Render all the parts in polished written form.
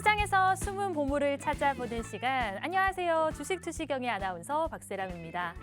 시장에서 숨은 보물을 찾아보는 시간. 안녕하세요. 주식투시경의 아나운서 박세람입니다.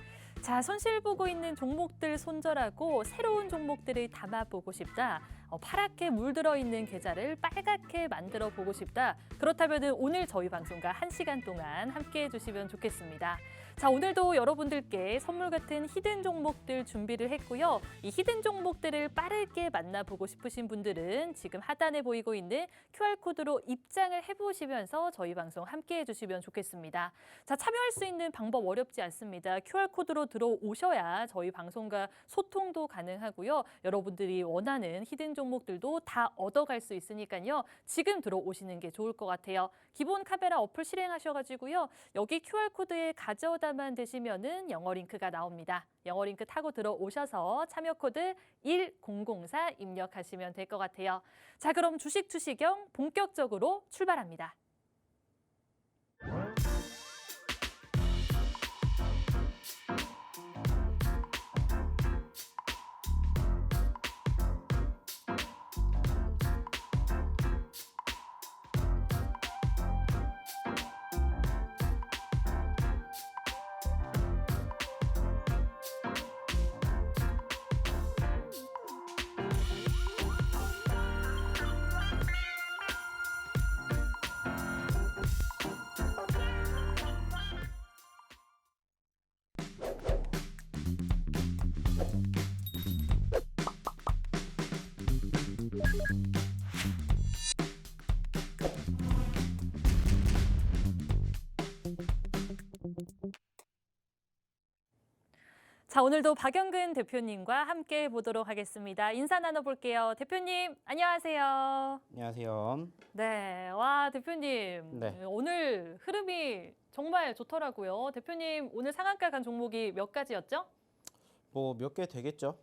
자, 손실 보고 있는 종목들 손절하고 새로운 종목들을 담아보고 싶다. 파랗게 물들어 있는 계좌를 빨갛게 만들어 보고 싶다. 그렇다면 오늘 저희 방송과 1시간 동안 함께해 주시면 좋겠습니다. 자, 오늘도 여러분들께 선물 같은 히든 종목들 준비를 했고요. 이 히든 종목들을 빠르게 만나보고 싶으신 분들은 지금 하단에 보이고 있는 QR코드로 입장을 해보시면서 저희 방송 함께해 주시면 좋겠습니다. 자, 참여할 수 있는 방법 어렵지 않습니다. QR코드로 들어오셔야 저희 방송과 소통도 가능하고요. 여러분들이 원하는 히든 종목들도 다 얻어갈 수 있으니까요. 지금 들어오시는 게 좋을 것 같아요. 기본 카메라 어플 실행하셔가지고요. 여기 QR코드에 가져다만 되시면은 영어 링크가 나옵니다. 영어 링크 타고 들어오셔서 참여 코드 1004 입력하시면 될 것 같아요. 자, 그럼 주식 투시경 본격적으로 출발합니다. 자, 오늘도 박영근 대표님과 함께 보도록 하겠습니다. 인사 나눠볼게요. 대표님, 안녕하세요. 안녕하세요. 네, 와 대표님, 네. 오늘 흐름이 정말 좋더라고요. 대표님, 오늘 상한가 간 종목이 몇 가지였죠? 뭐 몇 개 되겠죠?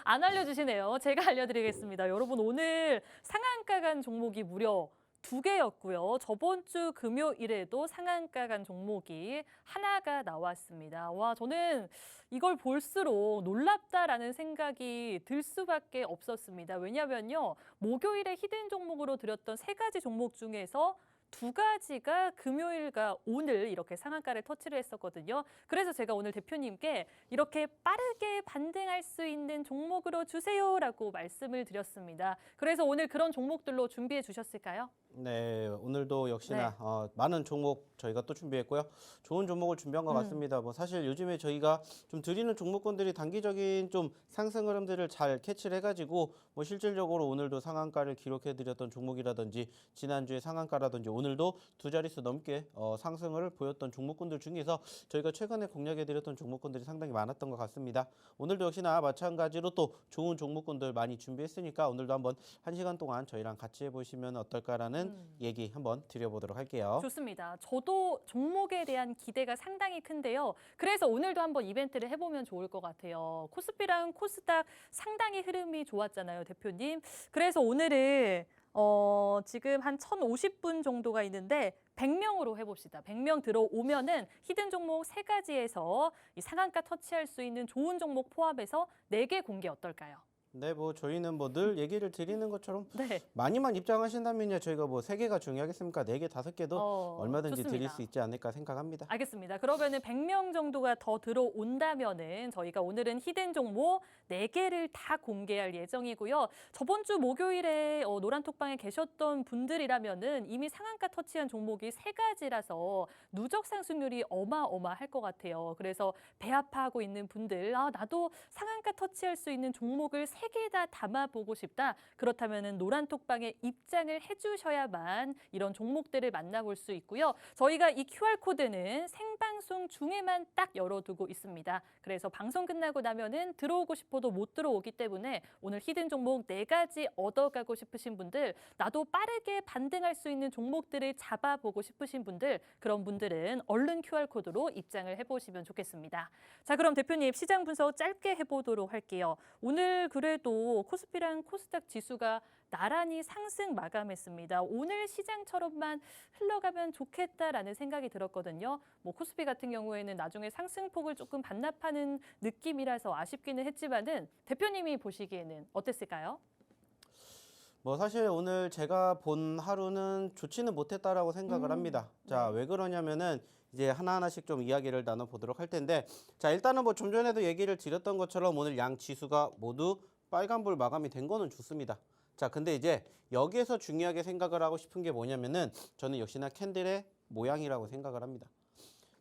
안 알려주시네요. 제가 알려드리겠습니다. 여러분, 오늘 상한가 간 종목이 무려 2개였고요. 저번 주 금요일에도 상한가 간 종목이 하나가 나왔습니다. 와, 저는 이걸 볼수록 놀랍다라는 생각이 들 수밖에 없었습니다. 왜냐면요, 목요일에 히든 종목으로 드렸던 3가지 종목 중에서 2가지가 금요일과 오늘 이렇게 상한가를 터치를 했었거든요. 그래서 제가 오늘 대표님께 이렇게 빠르게 반등할 수 있는 종목으로 주세요라고 말씀을 드렸습니다. 그래서 오늘 그런 종목들로 준비해 주셨을까요? 네, 오늘도 역시나 많은 종목 저희가 또 준비했고요. 좋은 종목을 준비한 것 같습니다. 뭐 사실 요즘에 저희가 좀 드리는 종목군들이 단기적인 좀 상승 흐름들을 잘 캐치를 해가지고 뭐 실질적으로 오늘도 상한가를 기록해드렸던 종목이라든지 지난주에 상한가라든지 오늘도 2자릿수 넘게 상승을 보였던 종목군들 중에서 저희가 최근에 공략해드렸던 종목군들이 상당히 많았던 것 같습니다. 오늘도 역시나 마찬가지로 또 좋은 종목군들 많이 준비했으니까 오늘도 한번 1시간 동안 저희랑 같이 해보시면 어떨까라는 얘기 한번 드려보도록 할게요. 좋습니다. 저도 종목에 대한 기대가 상당히 큰데요. 그래서 오늘도 한번 이벤트를 해보면 좋을 것 같아요. 코스피랑 코스닥 상당히 흐름이 좋았잖아요, 대표님. 그래서 오늘은 지금 한 1,050분 정도가 있는데 100명으로 해봅시다. 100명 들어오면은 히든 종목 3가지에서 이 상한가 터치할 수 있는 좋은 종목 포함해서 4개 공개 어떨까요? 네, 뭐 저희는 뭐 늘 얘기를 드리는 것처럼 네. 많이만 입장하신다면요 저희가 뭐 3개가 중요하겠습니까? 4개, 5개도 얼마든지 좋습니다. 드릴 수 있지 않을까 생각합니다. 알겠습니다. 그러면은 100명 정도가 더 들어온다면은 저희가 오늘은 히든 종목 4개를 다 공개할 예정이고요. 저번 주 목요일에 노란톡방에 계셨던 분들이라면은 이미 상한가 터치한 종목이 3가지라서 누적 상승률이 어마어마할 것 같아요. 그래서 배 아파하고 있는 분들, 나도 상한가 터치할 수 있는 종목을 3개 다 담아보고 싶다. 그렇다면은 노란톡방에 입장을 해주셔야만 이런 종목들을 만나볼 수 있고요. 저희가 이 QR코드는 생방송 중에만 딱 열어두고 있습니다. 그래서 방송 끝나고 나면은 들어오고 싶어도 못 들어오기 때문에 오늘 히든 종목 4가지 얻어가고 싶으신 분들, 나도 빠르게 반등할 수 있는 종목들을 잡아보고 싶으신 분들, 그런 분들은 얼른 QR코드로 입장을 해보시면 좋겠습니다. 자, 그럼 대표님 시장 분석 짧게 해보도록 할게요. 오늘 그래도 코스피랑 코스닥 지수가 나란히 상승 마감했습니다. 오늘 시장처럼만 흘러가면 좋겠다라는 생각이 들었거든요. 뭐 코스피 같은 경우에는 나중에 상승폭을 조금 반납하는 느낌이라서 아쉽기는 했지만은 대표님이 보시기에는 어땠을까요? 뭐 사실 오늘 제가 본 하루는 좋지는 못했다라고 생각을 합니다. 자, 왜 그러냐면은 이제 하나하나씩 좀 이야기를 나눠보도록 할 텐데, 자, 일단은 뭐 좀 전에도 얘기를 드렸던 것처럼 오늘 양 지수가 모두 빨간불 마감이 된 거는 좋습니다. 자, 근데 이제 여기에서 중요하게 생각을 하고 싶은 게 뭐냐면은 저는 역시나 캔들의 모양이라고 생각을 합니다.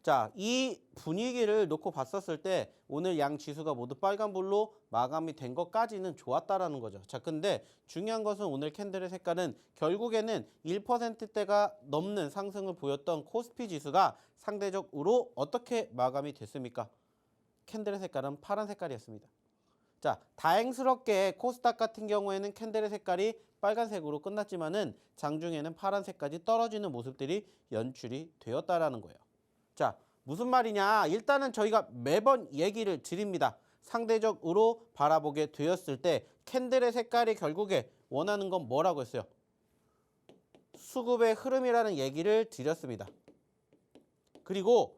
자, 이 분위기를 놓고 봤었을 때 오늘 양 지수가 모두 빨간불로 마감이 된 것까지는 좋았다라는 거죠. 자, 근데 중요한 것은 오늘 캔들의 색깔은 결국에는 1%대가 넘는 상승을 보였던 코스피 지수가 상대적으로 어떻게 마감이 됐습니까? 캔들의 색깔은 파란 색깔이었습니다. 자, 다행스럽게 코스닥 같은 경우에는 캔들의 색깔이 빨간색으로 끝났지만은 장중에는 파란색까지 떨어지는 모습들이 연출이 되었다라는 거예요. 자, 무슨 말이냐? 일단은 저희가 매번 얘기를 드립니다. 상대적으로 바라보게 되었을 때 캔들의 색깔이 결국에 원하는 건 뭐라고 했어요? 수급의 흐름이라는 얘기를 드렸습니다. 그리고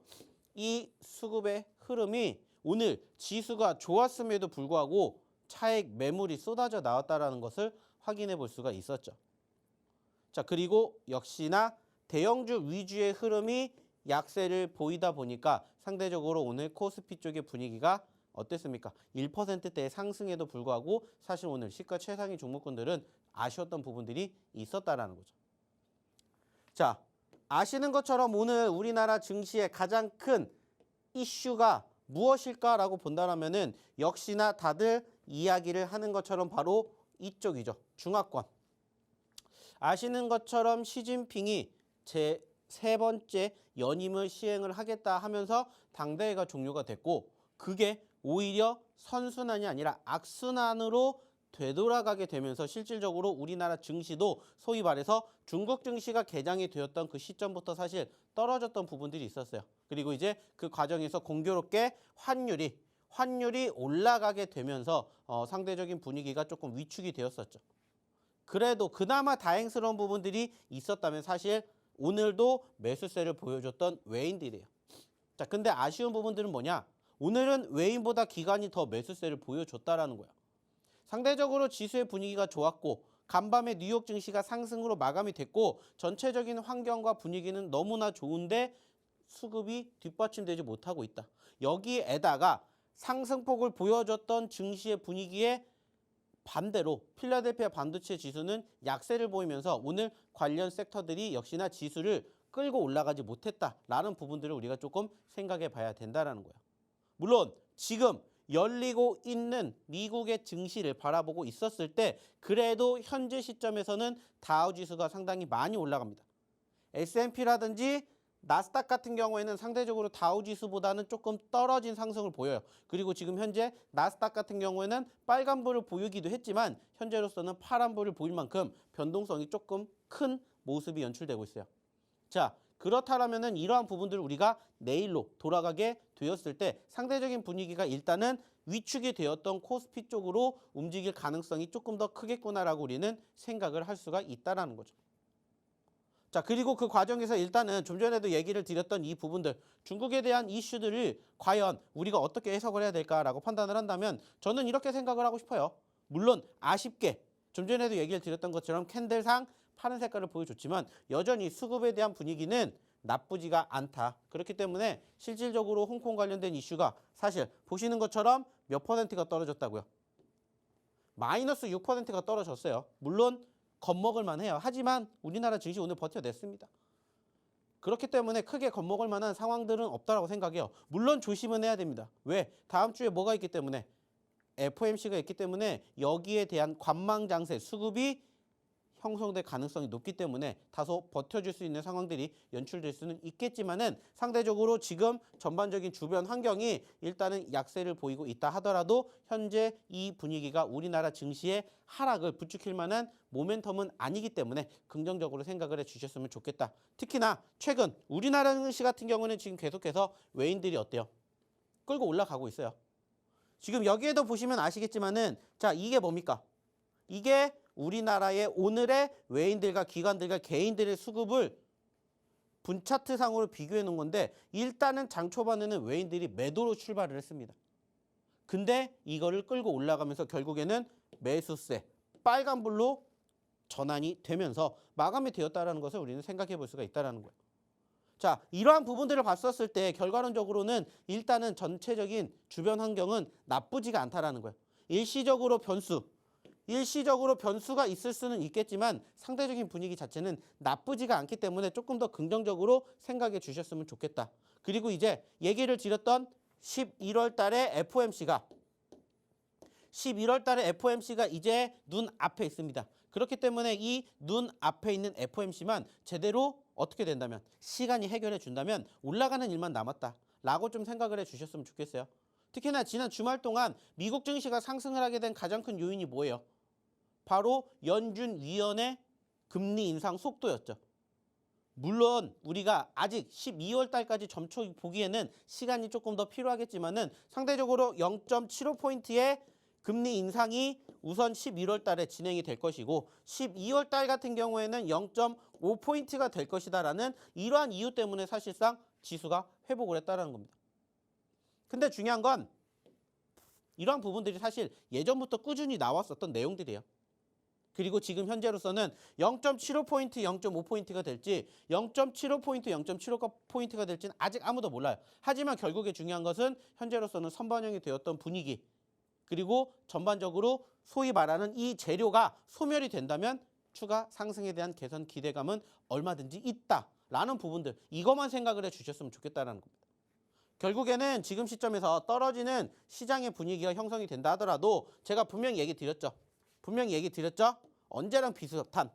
이 수급의 흐름이 오늘 지수가 좋았음에도 불구하고 차익 매물이 쏟아져 나왔다는 것을 확인해 볼 수가 있었죠. 자, 그리고 역시나 대형주 위주의 흐름이 약세를 보이다 보니까 상대적으로 오늘 코스피 쪽의 분위기가 어땠습니까? 1%대의 상승에도 불구하고 사실 오늘 시가 최상위 종목군들은 아쉬웠던 부분들이 있었다라는 거죠. 자, 아시는 것처럼 오늘 우리나라 증시의 가장 큰 이슈가 무엇일까라고 본다면은 역시나 다들 이야기를 하는 것처럼 바로 이쪽이죠. 중화권. 아시는 것처럼 시진핑이 제 세 번째 연임을 시행을 하겠다 하면서 당대회가 종료가 됐고 그게 오히려 선순환이 아니라 악순환으로 되돌아가게 되면서 실질적으로 우리나라 증시도 소위 말해서 중국 증시가 개장이 되었던 그 시점부터 사실 떨어졌던 부분들이 있었어요. 그리고 이제 그 과정에서 공교롭게 환율이 올라가게 되면서 상대적인 분위기가 조금 위축이 되었었죠. 그래도 그나마 다행스러운 부분들이 있었다면 사실 오늘도 매수세를 보여줬던 외인들이에요. 자, 근데 아쉬운 부분들은 뭐냐? 오늘은 외인보다 기관이 더 매수세를 보여줬다라는 거야. 상대적으로 지수의 분위기가 좋았고 간밤에 뉴욕 증시가 상승으로 마감이 됐고 전체적인 환경과 분위기는 너무나 좋은데 수급이 뒷받침되지 못하고 있다. 여기에다가 상승폭을 보여줬던 증시의 분위기에 반대로 필라델피아 반도체 지수는 약세를 보이면서 오늘 관련 섹터들이 역시나 지수를 끌고 올라가지 못했다라는 부분들을 우리가 조금 생각해 봐야 된다는 거예요. 물론 지금 열리고 있는 미국의 증시를 바라보고 있었을 때 그래도 현재 시점에서는 다우 지수가 상당히 많이 올라갑니다. S&P라든지 나스닥 같은 경우에는 상대적으로 다우 지수보다는 조금 떨어진 상승을 보여요. 그리고 지금 현재 나스닥 같은 경우에는 빨간불을 보이기도 했지만 현재로서는 파란불을 보일 만큼 변동성이 조금 큰 모습이 연출되고 있어요. 자, 그렇다면은 이러한 부분들을 우리가 내일로 돌아가게 되었을 때 상대적인 분위기가 일단은 위축이 되었던 코스피 쪽으로 움직일 가능성이 조금 더 크겠구나라고 우리는 생각을 할 수가 있다라는 거죠. 자, 그리고 그 과정에서 일단은 좀 전에도 얘기를 드렸던 이 부분들, 중국에 대한 이슈들을 과연 우리가 어떻게 해석을 해야 될까라고 판단을 한다면 저는 이렇게 생각을 하고 싶어요. 물론 아쉽게 좀 전에도 얘기를 드렸던 것처럼 캔들상 파란 색깔을 보여줬지만 여전히 수급에 대한 분위기는 나쁘지가 않다. 그렇기 때문에 실질적으로 홍콩 관련된 이슈가 사실 보시는 것처럼 몇 퍼센트가 떨어졌다고요? 마이너스 6%가 떨어졌어요. 물론 겁먹을 만해요. 하지만 우리나라 증시 오늘 버텨냈습니다. 그렇기 때문에 크게 겁먹을 만한 상황들은 없다라고 생각해요. 물론 조심은 해야 됩니다. 왜? 다음 주에 뭐가 있기 때문에? FOMC가 있기 때문에 여기에 대한 관망장세, 수급이 형성될 가능성이 높기 때문에 다소 버텨줄 수 있는 상황들이 연출될 수는 있겠지만은 상대적으로 지금 전반적인 주변 환경이 일단은 약세를 보이고 있다 하더라도 현재 이 분위기가 우리나라 증시의 하락을 부추길 만한 모멘텀은 아니기 때문에 긍정적으로 생각을 해주셨으면 좋겠다. 특히나 최근 우리나라 증시 같은 경우는 지금 계속해서 외인들이 어때요? 끌고 올라가고 있어요. 지금 여기에도 보시면 아시겠지만은 자, 이게 뭡니까? 이게 우리나라의 오늘의 외인들과 기관들과 개인들의 수급을 분차트상으로 비교해 놓은 건데 일단은 장 초반에는 외인들이 매도로 출발을 했습니다. 근데 이거를 끌고 올라가면서 결국에는 매수세, 빨간불로 전환이 되면서 마감이 되었다는 것을 우리는 생각해 볼 수가 있다는 거예요. 자, 이러한 부분들을 봤었을 때 결과론적으로는 일단은 전체적인 주변 환경은 나쁘지가 않다라는 거예요. 일시적으로 변수가 있을 수는 있겠지만 상대적인 분위기 자체는 나쁘지가 않기 때문에 조금 더 긍정적으로 생각해 주셨으면 좋겠다. 그리고 이제 얘기를 드렸던 11월 달에 FOMC가 이제 눈 앞에 있습니다. 그렇기 때문에 이 눈 앞에 있는 FOMC만 제대로 어떻게 된다면 시간이 해결해 준다면 올라가는 일만 남았다라고 좀 생각을 해 주셨으면 좋겠어요. 특히나 지난 주말 동안 미국 증시가 상승을 하게 된 가장 큰 요인이 뭐예요? 바로 연준 위원회 금리 인상 속도였죠. 물론 우리가 아직 12월 달까지 점초 보기에는 시간이 조금 더 필요하겠지만은 상대적으로 0.75포인트의 금리 인상이 우선 11월 달에 진행이 될 것이고 12월 달 같은 경우에는 0.5포인트가 될 것이다라는 이러한 이유 때문에 사실상 지수가 회복을 했다는 겁니다. 근데 중요한 건 이러한 부분들이 사실 예전부터 꾸준히 나왔었던 내용들이에요. 그리고 지금 현재로서는 0.75포인트, 0.5포인트가 될지 0.75포인트, 0.75포인트가 될지는 아직 아무도 몰라요. 하지만 결국에 중요한 것은 현재로서는 선반영이 되었던 분위기 그리고 전반적으로 소위 말하는 이 재료가 소멸이 된다면 추가 상승에 대한 개선 기대감은 얼마든지 있다라는 부분들 이것만 생각을 해주셨으면 좋겠다는 겁니다. 결국에는 지금 시점에서 떨어지는 시장의 분위기가 형성이 된다 하더라도 제가 분명히 얘기 드렸죠. 언제랑 비슷한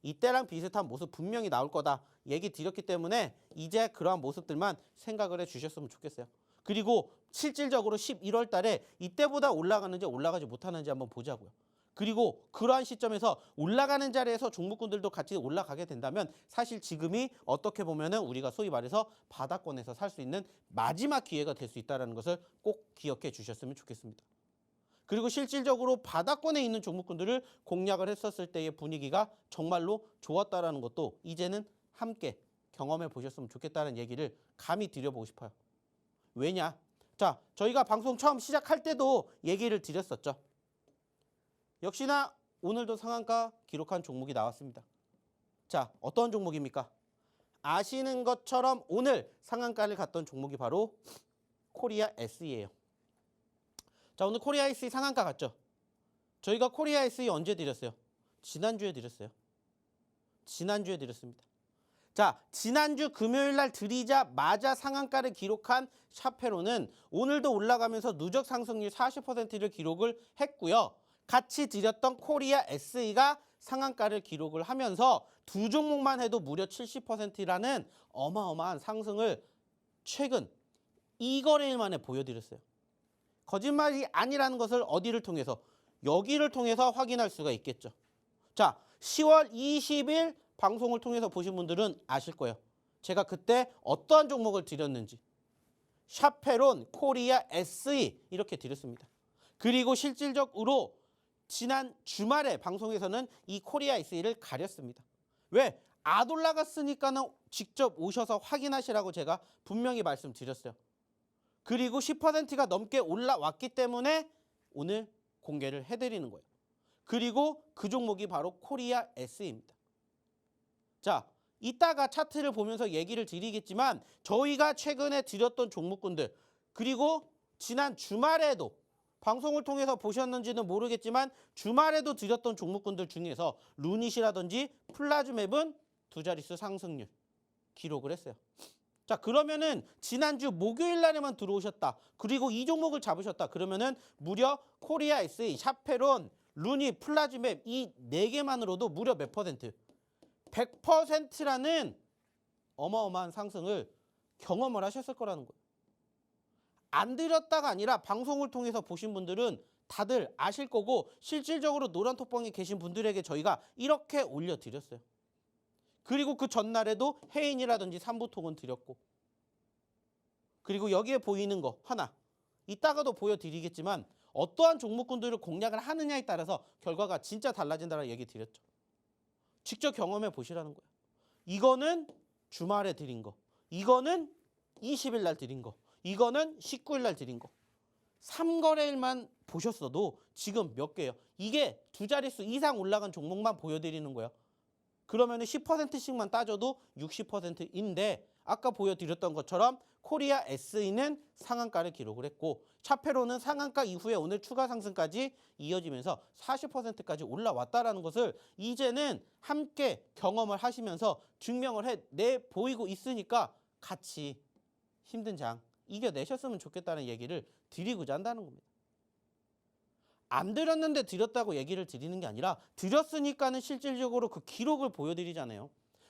이때랑 비슷한 모습 분명히 나올 거다 얘기 드렸기 때문에 이제 그러한 모습들만 생각을 해주셨으면 좋겠어요. 그리고 실질적으로 11월 달에 이때보다 올라가는지 올라가지 못하는지 한번 보자고요. 그리고 그러한 시점에서 올라가는 자리에서 종목군들도 같이 올라가게 된다면 사실 지금이 어떻게 보면은 우리가 소위 말해서 바닥권에서 살 수 있는 마지막 기회가 될 수 있다는 것을 꼭 기억해 주셨으면 좋겠습니다. 그리고 실질적으로 바닥권에 있는 종목군들을 공략을 했었을 때의 분위기가 정말로 좋았다라는 것도 이제는 함께 경험해 보셨으면 좋겠다는 얘기를 감히 드려보고 싶어요. 왜냐? 자, 저희가 방송 처음 시작할 때도 얘기를 드렸었죠. 역시나 오늘도 상한가 기록한 종목이 나왔습니다. 자, 어떤 종목입니까? 아시는 것처럼 오늘 상한가를 갔던 종목이 바로 코리아 SE예요. 자, 오늘 코리아 SE 상한가 갔죠? 저희가 코리아 SE 언제 드렸어요? 지난주에 드렸어요. 지난주에 드렸습니다. 자, 지난주 금요일 날 드리자마자 상한가를 기록한 샤페로는 오늘도 올라가면서 누적 상승률 40%를 기록을 했고요. 같이 드렸던 코리아 SE가 상한가를 기록을 하면서 두 종목만 해도 무려 70%라는 어마어마한 상승을 최근 2거래일 만에 보여드렸어요. 거짓말이 아니라는 것을 어디를 통해서? 여기를 통해서 확인할 수가 있겠죠. 자, 10월 20일 방송을 통해서 보신 분들은 아실 거예요. 제가 그때 어떠한 종목을 드렸는지. 샤페론, 코리아 SE 이렇게 드렸습니다. 그리고 실질적으로 지난 주말에 방송에서는 이 코리아 SE를 가렸습니다. 왜? 안 올라갔으니까는 직접 오셔서 확인하시라고 제가 분명히 말씀드렸어요. 그리고 10%가 넘게 올라왔기 때문에 오늘 공개를 해드리는 거예요. 그리고 그 종목이 바로 코리아 SE입니다. 자, 이따가 차트를 보면서 얘기를 드리겠지만 저희가 최근에 드렸던 종목군들 그리고 지난 주말에도 방송을 통해서 보셨는지는 모르겠지만 주말에도 드렸던 종목군들 중에서 루닛이라든지 플라즈맵은 두 자릿수 상승률 기록을 했어요. 자, 그러면은 지난주 목요일 날에만 들어오셨다. 그리고 이 종목을 잡으셨다. 그러면은 무려 코리아 SE, 샤페론, 루닛, 플라즈맵 이 4개만으로도 무려 몇 퍼센트? 100%라는 어마어마한 상승을 경험을 하셨을 거라는 거예요. 안 드렸다가 아니라 방송을 통해서 보신 분들은 다들 아실 거고 실질적으로 노란톡방에 계신 분들에게 저희가 이렇게 올려드렸어요. 그리고 그 전날에도 해인이라든지 삼부통은 드렸고 그리고 여기에 보이는 거 하나 이따가도 보여드리겠지만 어떠한 종목군들을 공략을 하느냐에 따라서 결과가 진짜 달라진다는 얘기 드렸죠. 직접 경험해 보시라는 거예요. 이거는 주말에 드린 거, 이거는 20일 날 드린 거, 이거는 19일 날 드린 거. 3거래일만 보셨어도 지금 몇 개예요? 이게 두 자릿수 이상 올라간 종목만 보여드리는 거예요. 그러면 10%씩만 따져도 60%인데 아까 보여드렸던 것처럼 코리아 SE는 상한가를 기록을 했고 차페로는 상한가 이후에 오늘 추가 상승까지 이어지면서 40%까지 올라왔다라는 것을 이제는 함께 경험을 하시면서 증명을 내 보이고 있으니까 같이 힘든 장 이겨내셨으면 좋겠다는 얘기를 드리고자 한다는 겁니다. 안 드렸는데 드렸다고 얘기를 드리는 게 아니라 드렸으니까는 실질적으로 그 기록을 보여드리잖아요.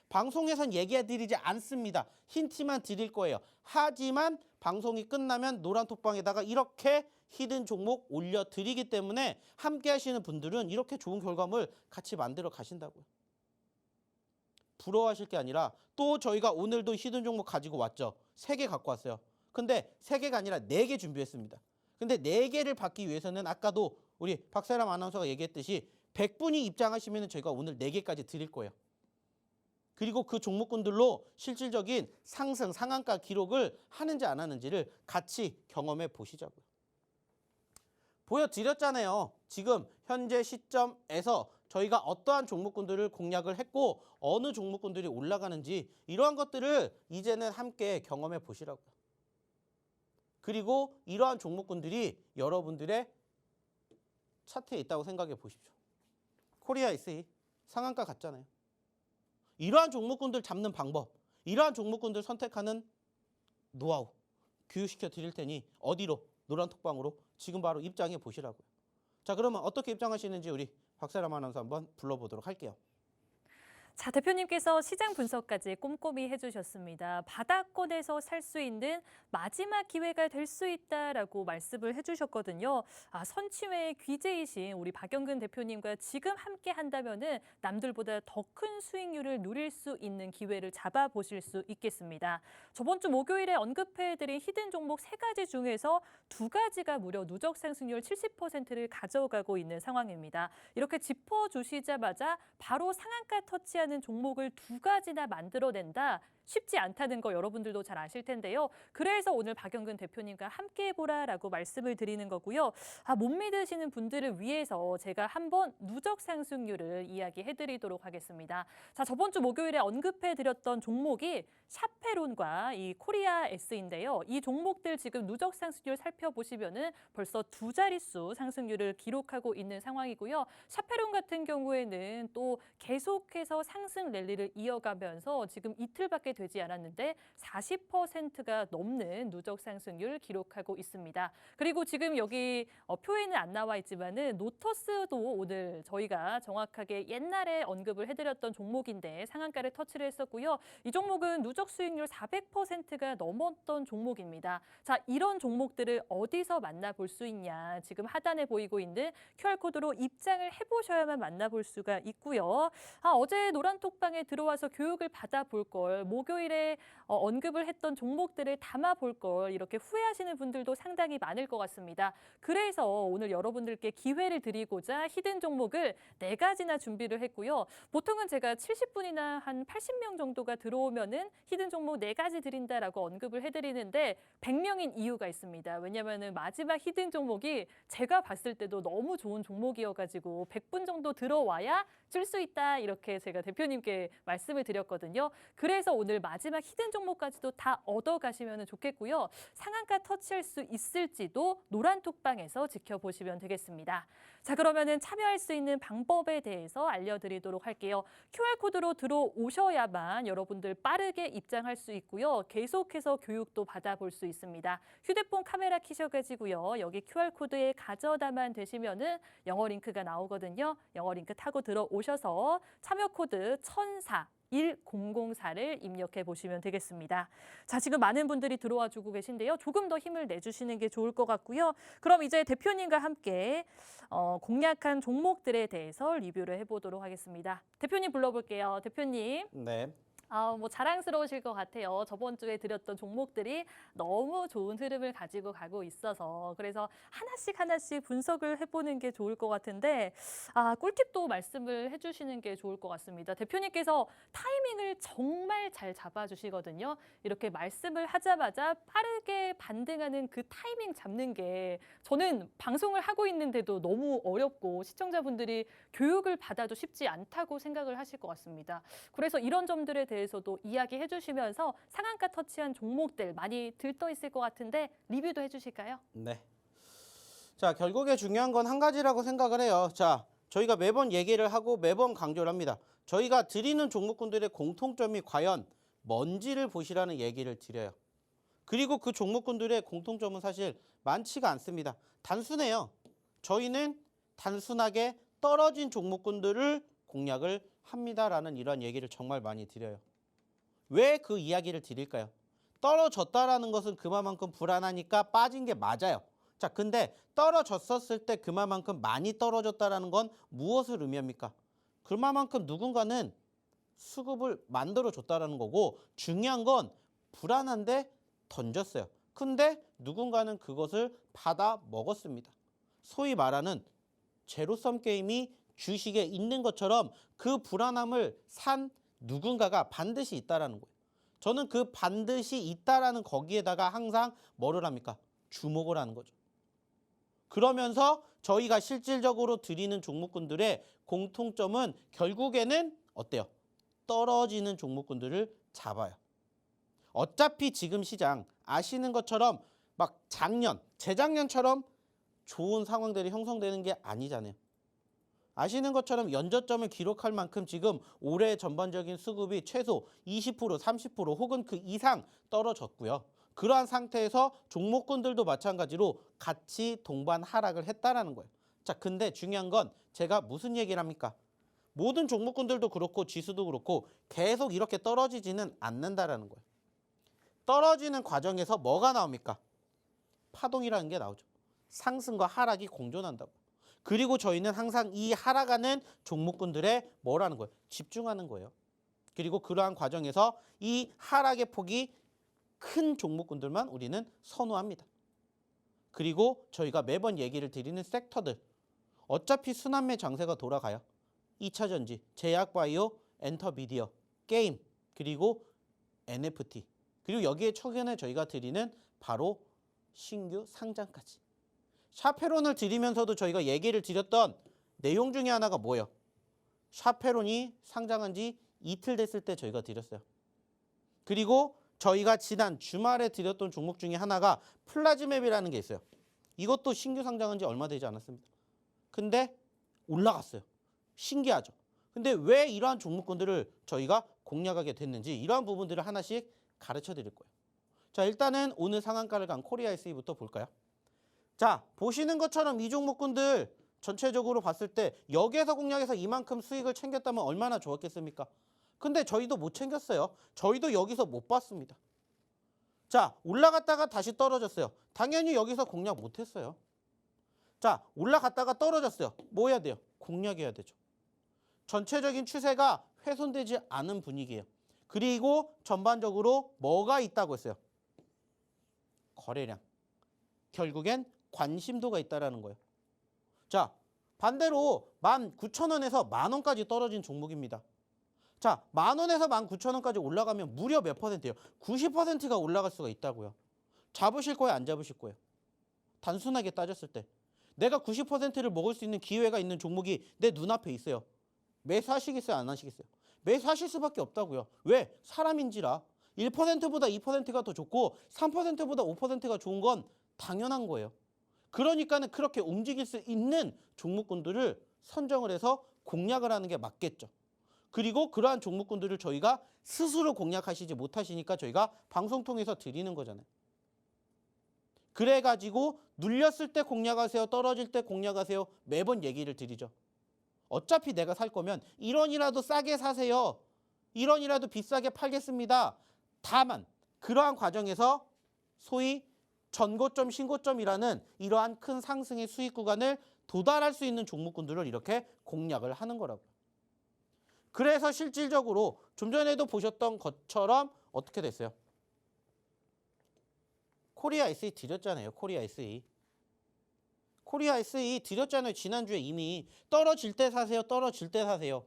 방송에선 얘기해드리지 않습니다. 힌트만 드릴 거예요. 하지만 방송이 끝나면 노란톡방에다가 이렇게 히든 종목 올려드리기 때문에 함께 하시는 분들은 이렇게 좋은 결과물 같이 만들어 가신다고요. 부러워하실 게 아니라 또 저희가 오늘도 히든 종목 가지고 왔죠. 3개 갖고 왔어요. 근데 3개가 아니라 4개 준비했습니다. 근데 4개를 받기 위해서는 아까도 우리 박세람 아나운서가 얘기했듯이 100분이 입장하시면 저희가 오늘 4개까지 드릴 거예요. 그리고 그 종목군들로 실질적인 상승, 상한가 기록을 하는지 안 하는지를 같이 경험해 보시자고요. 보여드렸잖아요. 지금 현재 시점에서 저희가 어떠한 종목군들을 공략을 했고 어느 종목군들이 올라가는지 이러한 것들을 이제는 함께 경험해 보시라고요. 그리고 이러한 종목군들이 여러분들의 차트에 있다고 생각해 보십시오. 코리아 SE 상한가 갔잖아요. 이러한 종목군들 잡는 방법, 이러한 종목군들 선택하는 노하우 교육시켜 드릴 테니 어디로? 노란톡방으로 지금 바로 입장해 보시라고요. 자, 그러면 어떻게 입장하시는지 우리 박세람 아나운서 한번 불러보도록 할게요. 자, 대표님께서 시장 분석까지 꼼꼼히 해주셨습니다. 바닥권에서 살 수 있는 마지막 기회가 될 수 있다라고 말씀을 해주셨거든요. 선취회의 귀재이신 우리 박영근 대표님과 지금 함께 한다면은 남들보다 더 큰 수익률을 누릴 수 있는 기회를 잡아보실 수 있겠습니다. 저번 주 목요일에 언급해드린 히든 종목 3가지 중에서 2가지가 무려 누적 상승률 70%를 가져가고 있는 상황입니다. 이렇게 짚어주시자마자 바로 상한가 터치하는 종목을 2가지나 만들어낸다. 쉽지 않다는 거 여러분들도 잘 아실 텐데요. 그래서 오늘 박영근 대표님과 함께 해보라라고 말씀을 드리는 거고요. 못 믿으시는 분들을 위해서 제가 한번 누적 상승률을 이야기해드리도록 하겠습니다. 자, 저번 주 목요일에 언급해드렸던 종목이 샤페론과 이 코리아 S인데요. 이 종목들 지금 누적 상승률 살펴보시면은 벌써 2자릿수 상승률을 기록하고 있는 상황이고요. 샤페론 같은 경우에는 또 계속해서 상승 랠리를 이어가면서 지금 이틀밖에 되지 않았는데 40%가 넘는 누적 상승률 기록하고 있습니다. 그리고 지금 여기 표에는 안 나와 있지만은 노터스도 오늘 저희가 정확하게 옛날에 언급을 해드렸던 종목인데 상한가를 터치를 했었고요. 이 종목은 누적 수익률 400%가 넘었던 종목입니다. 자, 이런 종목들을 어디서 만나볼 수 있냐. 지금 하단에 보이고 있는 QR코드로 입장을 해보셔야만 만나볼 수가 있고요. 어제 노란톡방에 들어와서 교육을 받아볼 걸, 목요일에 언급을 했던 종목들을 담아볼 걸 이렇게 후회하시는 분들도 상당히 많을 것 같습니다. 그래서 오늘 여러분들께 기회를 드리고자 히든 종목을 4가지나 준비를 했고요. 보통은 제가 70분이나 한 80명 정도가 들어오면은 히든 종목 4가지 드린다라고 언급을 해드리는데 100명인 이유가 있습니다. 왜냐하면 마지막 히든 종목이 제가 봤을 때도 너무 좋은 종목이어가지고 100분 정도 들어와야 줄 수 있다 이렇게 제가 대표님께 말씀을 드렸거든요. 그래서 오늘 마지막 히든 종목까지도 다 얻어가시면 좋겠고요. 상한가 터치할 수 있을지도 노란톡방에서 지켜보시면 되겠습니다. 자, 그러면은 참여할 수 있는 방법에 대해서 알려드리도록 할게요. QR코드로 들어오셔야만 여러분들 빠르게 입장할 수 있고요. 계속해서 교육도 받아볼 수 있습니다. 휴대폰 카메라 켜셔가지고요. 여기 QR코드에 가져다만 되시면은 영어 링크가 나오거든요. 영어 링크 타고 들어오셔서 참여 코드 1004를 입력해 보시면 되겠습니다. 자, 지금 많은 분들이 들어와 주고 계신데요. 조금 더 힘을 내주시는 게 좋을 것 같고요. 그럼 이제 대표님과 함께 공략한 종목들에 대해서 리뷰를 해보도록 하겠습니다. 대표님 불러볼게요. 대표님. 네. 뭐 자랑스러우실 것 같아요. 저번 주에 드렸던 종목들이 너무 좋은 흐름을 가지고 가고 있어서 그래서 하나씩 하나씩 분석을 해보는 게 좋을 것 같은데 꿀팁도 말씀을 해주시는 게 좋을 것 같습니다. 대표님께서 타이밍을 정말 잘 잡아주시거든요. 이렇게 말씀을 하자마자 빠르게 반등하는 그 타이밍 잡는 게 저는 방송을 하고 있는데도 너무 어렵고 시청자분들이 교육을 받아도 쉽지 않다고 생각을 하실 것 같습니다. 그래서 이런 점들에 대해서도 이야기해 주시면서 상한가 터치한 종목들 많이 들떠 있을 것 같은데 리뷰도 해주실까요? 네. 자, 결국에 중요한 건 한 가지라고 생각을 해요. 자, 저희가 매번 얘기를 하고 매번 강조를 합니다. 저희가 드리는 종목군들의 공통점이 과연 뭔지를 보시라는 얘기를 드려요. 그리고 그 종목군들의 공통점은 사실 많지가 않습니다. 단순해요. 저희는 단순하게 떨어진 종목군들을 공략을 합니다라는 이런 얘기를 정말 많이 드려요. 왜 그 이야기를 드릴까요? 떨어졌다라는 것은 그만큼 불안하니까 빠진 게 맞아요. 자, 근데 떨어졌었을 때 그만큼 많이 떨어졌다라는 건 무엇을 의미합니까? 그만큼 누군가는 수급을 만들어줬다라는 거고 중요한 건 불안한데 던졌어요. 근데 누군가는 그것을 받아 먹었습니다. 소위 말하는 제로섬 게임이 주식에 있는 것처럼 그 불안함을 산 누군가가 반드시 있다라는 거예요. 저는 그 반드시 있다라는 거기에다가 항상 뭐를 합니까? 주목을 하는 거죠. 그러면서 저희가 실질적으로 드리는 종목군들의 공통점은 결국에는 어때요? 떨어지는 종목군들을 잡아요. 어차피 지금 시장 아시는 것처럼 막 작년, 재작년처럼 좋은 상황들이 형성되는 게 아니잖아요. 아시는 것처럼 연저점을 기록할 만큼 지금 올해 전반적인 수급이 최소 20%, 30% 혹은 그 이상 떨어졌고요. 그러한 상태에서 종목군들도 마찬가지로 같이 동반 하락을 했다라는 거예요. 자, 근데 중요한 건 제가 무슨 얘기를 합니까? 모든 종목군들도 그렇고 지수도 그렇고 계속 이렇게 떨어지지는 않는다라는 거예요. 떨어지는 과정에서 뭐가 나옵니까? 파동이라는 게 나오죠. 상승과 하락이 공존한다고. 그리고 저희는 항상 이 하락하는 종목군들에 뭐라는 거예요? 집중하는 거예요. 그리고 그러한 과정에서 이 하락의 폭이 큰 종목군들만 우리는 선호합니다. 그리고 저희가 매번 얘기를 드리는 섹터들. 어차피 순환매 장세가 돌아가요. 2차전지, 제약바이오, 엔터미디어, 게임, 그리고 NFT. 그리고 여기에 최근에 저희가 드리는 바로 신규 상장까지. 샤페론을 드리면서도 저희가 얘기를 드렸던 내용 중에 하나가 뭐예요? 샤페론이 상장한 지 이틀 됐을 때 저희가 드렸어요. 그리고 저희가 지난 주말에 드렸던 종목 중에 하나가 플라즈맵이라는 게 있어요. 이것도 신규 상장한 지 얼마 되지 않았습니다. 근데 올라갔어요. 신기하죠. 근데 왜 이러한 종목군들을 저희가 공략하게 됐는지 이러한 부분들을 하나씩 가르쳐 드릴 거예요. 자, 일단은 오늘 상한가를 간 코리아 SE부터 볼까요? 자, 보시는 것처럼 이 종목군들 전체적으로 봤을 때 여기에서 공략해서 이만큼 수익을 챙겼다면 얼마나 좋았겠습니까? 근데 저희도 못 챙겼어요. 저희도 여기서 못 봤습니다. 자, 올라갔다가 다시 떨어졌어요. 당연히 여기서 공략 못 했어요. 자, 올라갔다가 떨어졌어요. 뭐 해야 돼요? 공략해야 되죠. 전체적인 추세가 훼손되지 않은 분위기예요. 그리고 전반적으로 뭐가 있다고 했어요? 거래량. 결국엔 관심도가 있다라는 거예요. 자, 반대로 19,000원에서 만원까지 떨어진 종목입니다. 자, 만원에서 19,000원까지 올라가면 무려 몇 %예요? 90%가 올라갈 수가 있다고요. 잡으실 거예요? 안 잡으실 거예요? 단순하게 따졌을 때. 내가 90%를 먹을 수 있는 기회가 있는 종목이 내 눈앞에 있어요. 매수하시겠어요? 안 하시겠어요? 매수하실 수밖에 없다고요. 왜? 사람인지라. 1%보다 2%가 더 좋고 3%보다 5%가 좋은 건 당연한 거예요. 그러니까는 그렇게 움직일 수 있는 종목군들을 선정을 해서 공략을 하는 게 맞겠죠. 그리고 그러한 종목군들을 저희가 스스로 공략하시지 못하시니까 저희가 방송 통해서 드리는 거잖아요. 그래가지고 눌렸을 때 공략하세요. 떨어질 때 공략하세요. 매번 얘기를 드리죠. 어차피 내가 살 거면 1원이라도 싸게 사세요. 1원이라도 비싸게 팔겠습니다. 다만 그러한 과정에서 소위 전고점, 신고점이라는 이러한 큰 상승의 수익 구간을 도달할 수 있는 종목군들을 이렇게 공략을 하는 거라고요. 그래서 실질적으로 좀 전에도 보셨던 것처럼 어떻게 됐어요? 코리아 SE 드렸잖아요. 코리아 SE. 코리아 SE 드렸잖아요. 지난주에 이미 떨어질 때 사세요. 떨어질 때 사세요.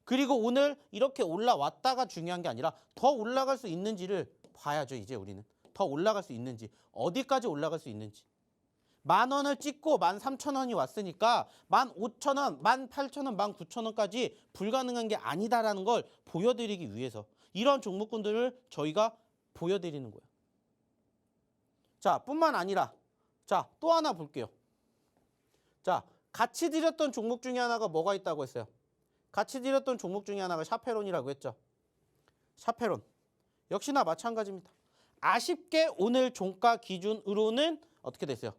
그리고 오늘 이렇게 올라왔다가 중요한 게 아니라 더 올라갈 수 있는지를 봐야죠. 이제 우리는. 더 올라갈 수 있는지. 어디까지 올라갈 수 있는지. 10,000원을 찍고 13,000원이 왔으니까 15,000원, 18,000원, 19,000원까지 불가능한 게 아니다라는 걸 보여드리기 위해서 이런 종목군들을 저희가 보여드리는 거예요. 자, 뿐만 아니라 자, 또 하나 볼게요. 자, 같이 드렸던 종목 중에 하나가 뭐가 있다고 했어요? 같이 드렸던 종목 중에 하나가 샤페론이라고 했죠. 샤페론. 역시나 마찬가지입니다. 아쉽게 오늘 종가 기준으로는 어떻게 됐어요?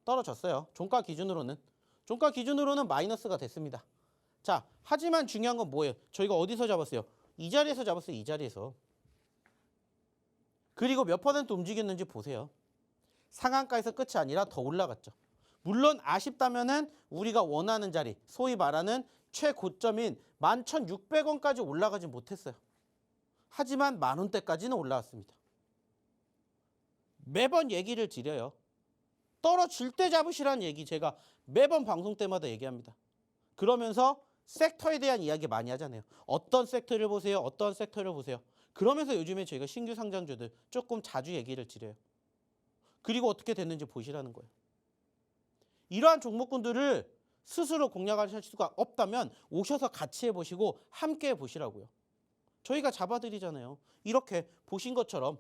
떨어졌어요. 종가 기준으로는 마이너스가 됐습니다. 자, 하지만 중요한 건 뭐예요? 저희가 어디서 잡았어요? 이 자리에서 잡았어요. 이 자리에서. 그리고 몇 % 움직였는지 보세요. 상한가에서 끝이 아니라 더 올라갔죠. 물론 아쉽다면은 우리가 원하는 자리, 소위 말하는 최고점인 11,600원까지 올라가지 못했어요. 하지만 10,000원대까지는 올라왔습니다. 매번 얘기를 드려요. 떨어질 때 잡으시라는 얘기 제가 매번 방송 때마다 얘기합니다. 그러면서 섹터에 대한 이야기 많이 하잖아요. 어떤 섹터를 보세요. 어떤 섹터를 보세요. 그러면서 요즘에 저희가 신규 상장주들 조금 자주 얘기를 드려요. 그리고 어떻게 됐는지 보시라는 거예요. 이러한 종목군들을 스스로 공략하실 수가 없다면 오셔서 같이 해보시고 함께 해보시라고요. 저희가 잡아드리잖아요. 이렇게 보신 것처럼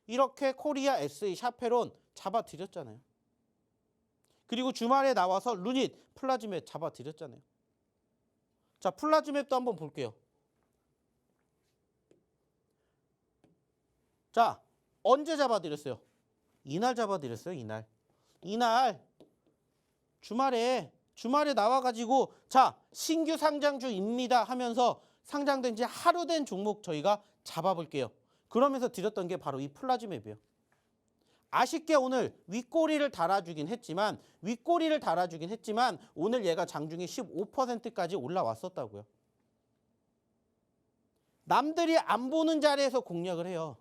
이렇게 코리아 SE 샤페론 잡아드렸잖아요. 그리고 주말에 나와서 루닛 플라즈맵 잡아드렸잖아요. 자, 플라즈맵도 한번 볼게요. 자, 언제 잡아드렸어요? 이날 잡아드렸어요. 이날 주말에 나와가지고 자, 신규 상장주입니다 하면서 상장된 지 하루 된 종목 저희가 잡아볼게요. 그러면서 드렸던 게 바로 이 플라즈맵이에요. 아쉽게 오늘 윗꼬리를 달아주긴 했지만 오늘 얘가 장중에 15%까지 올라왔었다고요. 남들이 안 보는 자리에서 공략을 해요.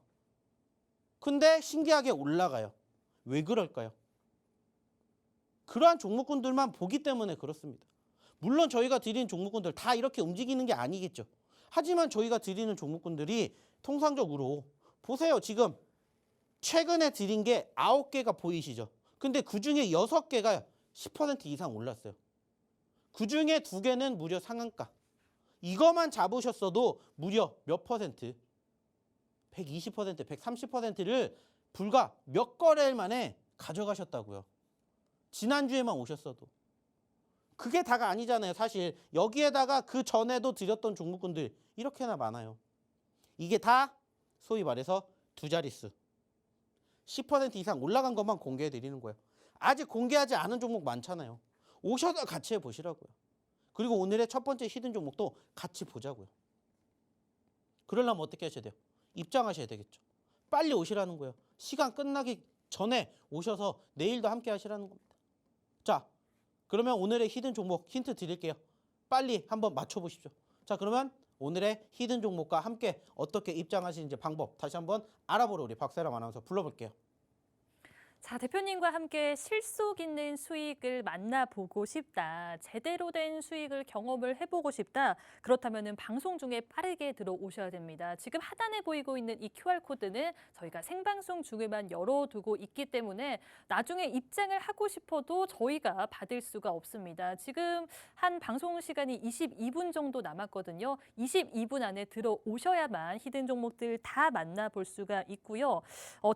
근데 신기하게 올라가요. 왜 그럴까요? 그러한 종목군들만 보기 때문에 그렇습니다. 물론 저희가 드리는 종목군들 다 이렇게 움직이는 게 아니겠죠. 하지만 저희가 드리는 종목군들이 통상적으로 보세요. 지금 최근에 드린 게 9개가 보이시죠? 근데 그중에 6개가 10% 이상 올랐어요. 그중에 2개는 무려 상한가. 이거만 잡으셨어도 무려 몇 퍼센트? 120%, 130%를 불과 몇 거래일 만에 가져가셨다고요. 지난주에만 오셨어도. 그게 다가 아니잖아요. 사실 여기에다가 그 전에도 드렸던 종목군들 이렇게나 많아요. 이게 다 소위 말해서 두 자릿수. 10% 이상 올라간 것만 공개해 드리는 거예요. 아직 공개하지 않은 종목 많잖아요. 오셔서 같이 해보시라고요. 그리고 오늘의 첫 번째 히든 종목도 같이 보자고요. 그러려면 어떻게 하셔야 돼요? 입장하셔야 되겠죠. 빨리 오시라는 거예요. 시간 끝나기 전에 오셔서 내일도 함께 하시라는 겁니다. 자, 그러면 오늘의 히든 종목 힌트 드릴게요. 빨리 한번 맞춰보십시오. 자, 그러면 오늘의 히든 종목과 함께 어떻게 입장하시는지 방법 다시 한번 알아보러 우리 박세람 아나운서 불러볼게요. 자, 대표님과 함께 실속 있는 수익을 만나보고 싶다. 제대로 된 수익을 경험을 해보고 싶다. 그렇다면 방송 중에 빠르게 들어오셔야 됩니다. 지금 하단에 보이고 있는 이 QR코드는 저희가 생방송 중에만 열어두고 있기 때문에 나중에 입장을 하고 싶어도 저희가 받을 수가 없습니다. 지금 한 방송 시간이 22분 정도 남았거든요. 22분 안에 들어오셔야만 히든 종목들 다 만나볼 수가 있고요.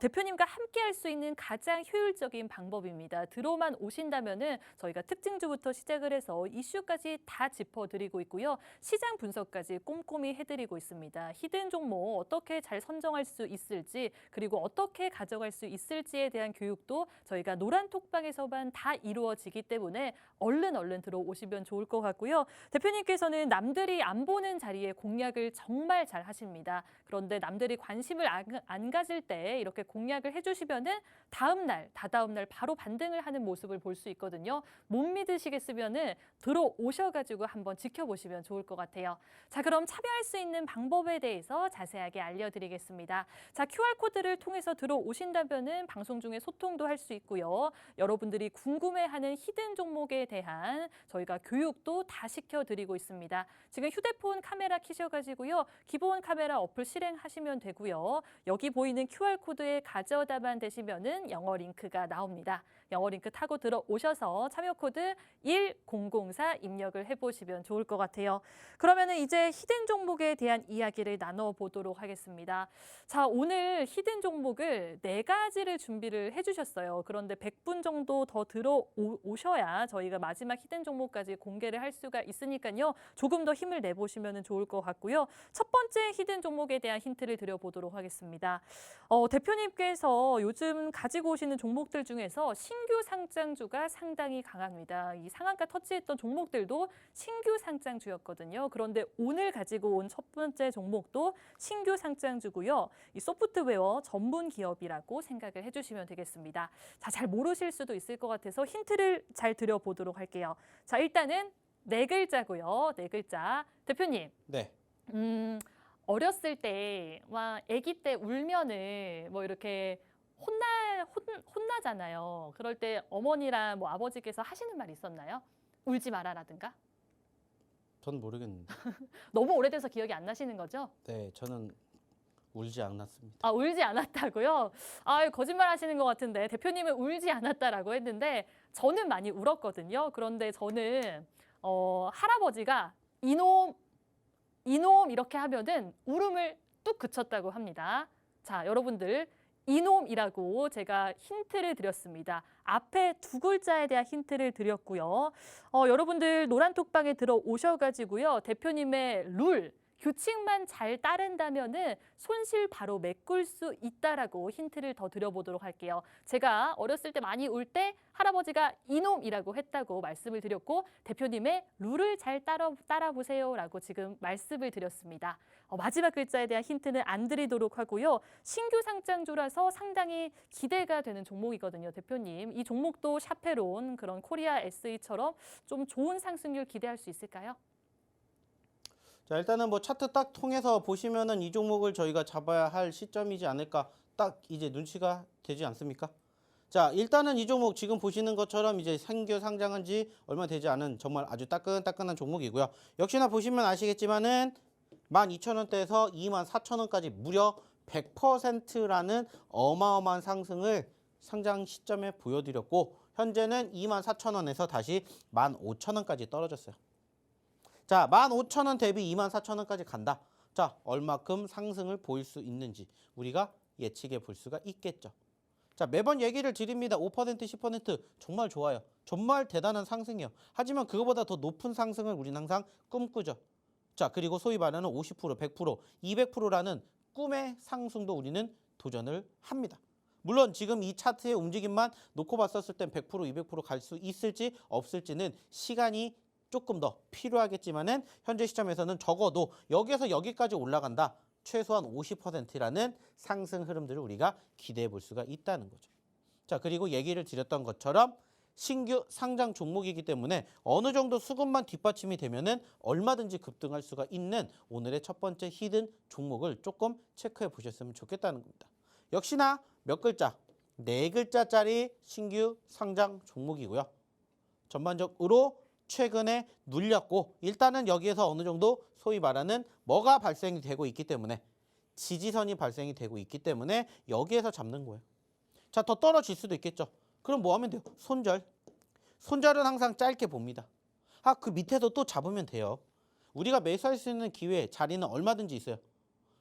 대표님과 함께 할 수 있는 가장 효율적인 방법입니다. 들어만 오신다면은 저희가 특징주부터 시작을 해서 이슈까지 다 짚어드리고 있고요. 시장 분석까지 꼼꼼히 해드리고 있습니다. 히든 종목 어떻게 잘 선정할 수 있을지 그리고 어떻게 가져갈 수 있을지에 대한 교육도 저희가 노란톡방에서만 다 이루어지기 때문에 얼른 들어오시면 좋을 것 같고요. 대표님께서는 남들이 안 보는 자리에 공략을 정말 잘 하십니다. 그런데 남들이 관심을 안 가질 때 이렇게 공략을 해주시면은 다음 다다음 날 바로 반등을 하는 모습을 볼 수 있거든요. 못 믿으시겠으면은 들어오셔가지고 한번 지켜보시면 좋을 것 같아요. 자, 그럼 참여할 수 있는 방법에 대해서 자세하게 알려드리겠습니다. 자, QR코드를 통해서 들어오신다면은 방송 중에 소통도 할 수 있고요. 여러분들이 궁금해하는 히든 종목에 대한 저희가 교육도 다 시켜드리고 있습니다. 지금 휴대폰 카메라 켜셔가지고요. 기본 카메라 어플 실행하시면 되고요. 여기 보이는 QR코드에 가져다만 되시면은 영어 링크가 나옵니다. 영어 링크 타고 들어오셔서 참여 코드 1004 입력을 해보시면 좋을 것 같아요. 그러면은 이제 히든 종목에 대한 이야기를 나눠보도록 하겠습니다. 자, 오늘 히든 종목을 4가지를 준비를 해주셨어요. 그런데 100분 정도 더 들어오셔야 저희가 마지막 히든 종목까지 공개를 할 수가 있으니까요. 조금 더 힘을 내보시면 좋을 것 같고요. 첫 번째 히든 종목에 대한 힌트를 드려보도록 하겠습니다. 대표님께서 요즘 가지고 오시는 종목들 중에서 신규 상장주가 상당히 강합니다. 이 상한가 터치했던 종목들도 신규 상장주였거든요. 그런데 오늘 가지고 온 첫 번째 종목도 신규 상장주고요. 이 소프트웨어 전문 기업이라고 생각을 해주시면 되겠습니다. 자, 잘 모르실 수도 있을 것 같아서 힌트를 잘 드려보도록 할게요. 자, 일단은 4글자고요. 4글자. 대표님. 네. 어렸을 때, 막 아기 때 울면은 뭐 이렇게 혼나잖아요. 그럴 때 어머니랑 뭐 아버지께서 하시는 말 있었나요? 울지 마라라든가? 전 모르겠는데. 너무 오래돼서 기억이 안 나시는 거죠? 네, 저는 울지 않았습니다. 아, 울지 않았다고요? 아, 거짓말 하시는 것 같은데 대표님은 울지 않았다라고 했는데 저는 많이 울었거든요. 그런데 저는 할아버지가 이놈 이렇게 하면은 울음을 뚝 그쳤다고 합니다. 자, 여러분들 이놈이라고 제가 힌트를 드렸습니다. 앞에 2글자에 대한 힌트를 드렸고요. 여러분들 노란톡방에 들어오셔가지고요. 대표님의 룰, 규칙만 잘 따른다면은 손실 바로 메꿀 수 있다라고 힌트를 더 드려보도록 할게요. 제가 어렸을 때 많이 울 때 할아버지가 이놈이라고 했다고 말씀을 드렸고 대표님의 룰을 잘 따라보세요라고 지금 말씀을 드렸습니다. 마지막 글자에 대한 힌트는 안 드리도록 하고요. 신규 상장주라서 상당히 기대가 되는 종목이거든요, 대표님. 이 종목도 샤페론 그런 코리아 SE처럼 좀 좋은 상승률 기대할 수 있을까요? 자, 일단은 뭐 차트 딱 통해서 보시면은 이 종목을 저희가 잡아야 할 시점이지 않을까 딱 이제 눈치가 되지 않습니까? 자, 일단은 이 종목 지금 보시는 것처럼 이제 신규 상장한 지 얼마 되지 않은 정말 아주 따끈따끈한 종목이고요. 역시나 보시면 아시겠지만은 12,000원대에서 24,000원까지 무려 100%라는 어마어마한 상승을 상장 시점에 보여드렸고 현재는 24,000원에서 다시 15,000원까지 떨어졌어요. 자, 15,000원 대비 24,000원까지 간다. 자, 얼마큼 상승을 보일 수 있는지 우리가 예측해 볼 수가 있겠죠. 자, 매번 얘기를 드립니다. 5%, 10% 정말 좋아요. 정말 대단한 상승이에요. 하지만 그거보다 더 높은 상승을 우리는 항상 꿈꾸죠. 자, 그리고 소위 말하는 50%, 100%, 200%라는 꿈의 상승도 우리는 도전을 합니다. 물론 지금 이 차트의 움직임만 놓고 봤었을 땐 100%, 200% 갈 수 있을지 없을지는 시간이 조금 더 필요하겠지만은 현재 시점에서는 적어도 여기에서 여기까지 올라간다. 최소한 50%라는 상승 흐름들을 우리가 기대해 볼 수가 있다는 거죠. 자, 그리고 얘기를 드렸던 것처럼 신규 상장 종목이기 때문에 어느 정도 수급만 뒷받침이 되면은 얼마든지 급등할 수가 있는 오늘의 첫 번째 히든 종목을 조금 체크해 보셨으면 좋겠다는 겁니다. 역시나 몇 글자? 4글자짜리 신규 상장 종목이고요. 전반적으로 최근에 눌렸고 일단은 여기에서 어느 정도 소위 말하는 뭐가 발생이 되고 있기 때문에 지지선이 발생이 되고 있기 때문에 여기에서 잡는 거예요. 자, 더 떨어질 수도 있겠죠. 그럼 뭐 하면 돼요? 손절. 손절은 항상 짧게 봅니다. 그 밑에도 또 잡으면 돼요. 우리가 매수할 수 있는 기회, 자리는 얼마든지 있어요.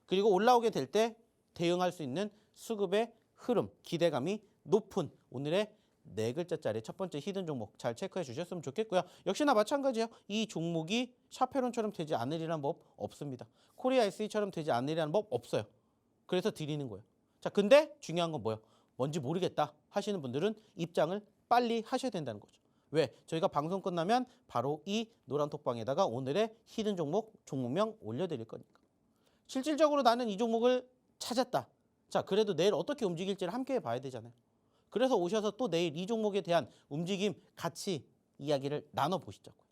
그리고 올라오게 될 때 대응할 수 있는 수급의 흐름, 기대감이 높은 오늘의 4글자짜리 첫 번째 히든 종목 잘 체크해 주셨으면 좋겠고요. 역시나 마찬가지예요. 이 종목이 샤페론처럼 되지 않으리라는 법 없습니다. 코리아 SE처럼 되지 않으리라는 법 없어요. 그래서 드리는 거예요. 자, 근데 중요한 건 뭐예요? 뭔지 모르겠다 하시는 분들은 입장을 빨리 하셔야 된다는 거죠. 왜? 저희가 방송 끝나면 바로 이 노란톡방에다가 오늘의 히든 종목, 종목명 올려드릴 거니까. 실질적으로 나는 이 종목을 찾았다. 자, 그래도 내일 어떻게 움직일지를 함께 봐야 되잖아요. 그래서 오셔서 또 내일 이 종목에 대한 움직임 같이 이야기를 나눠보시자고요.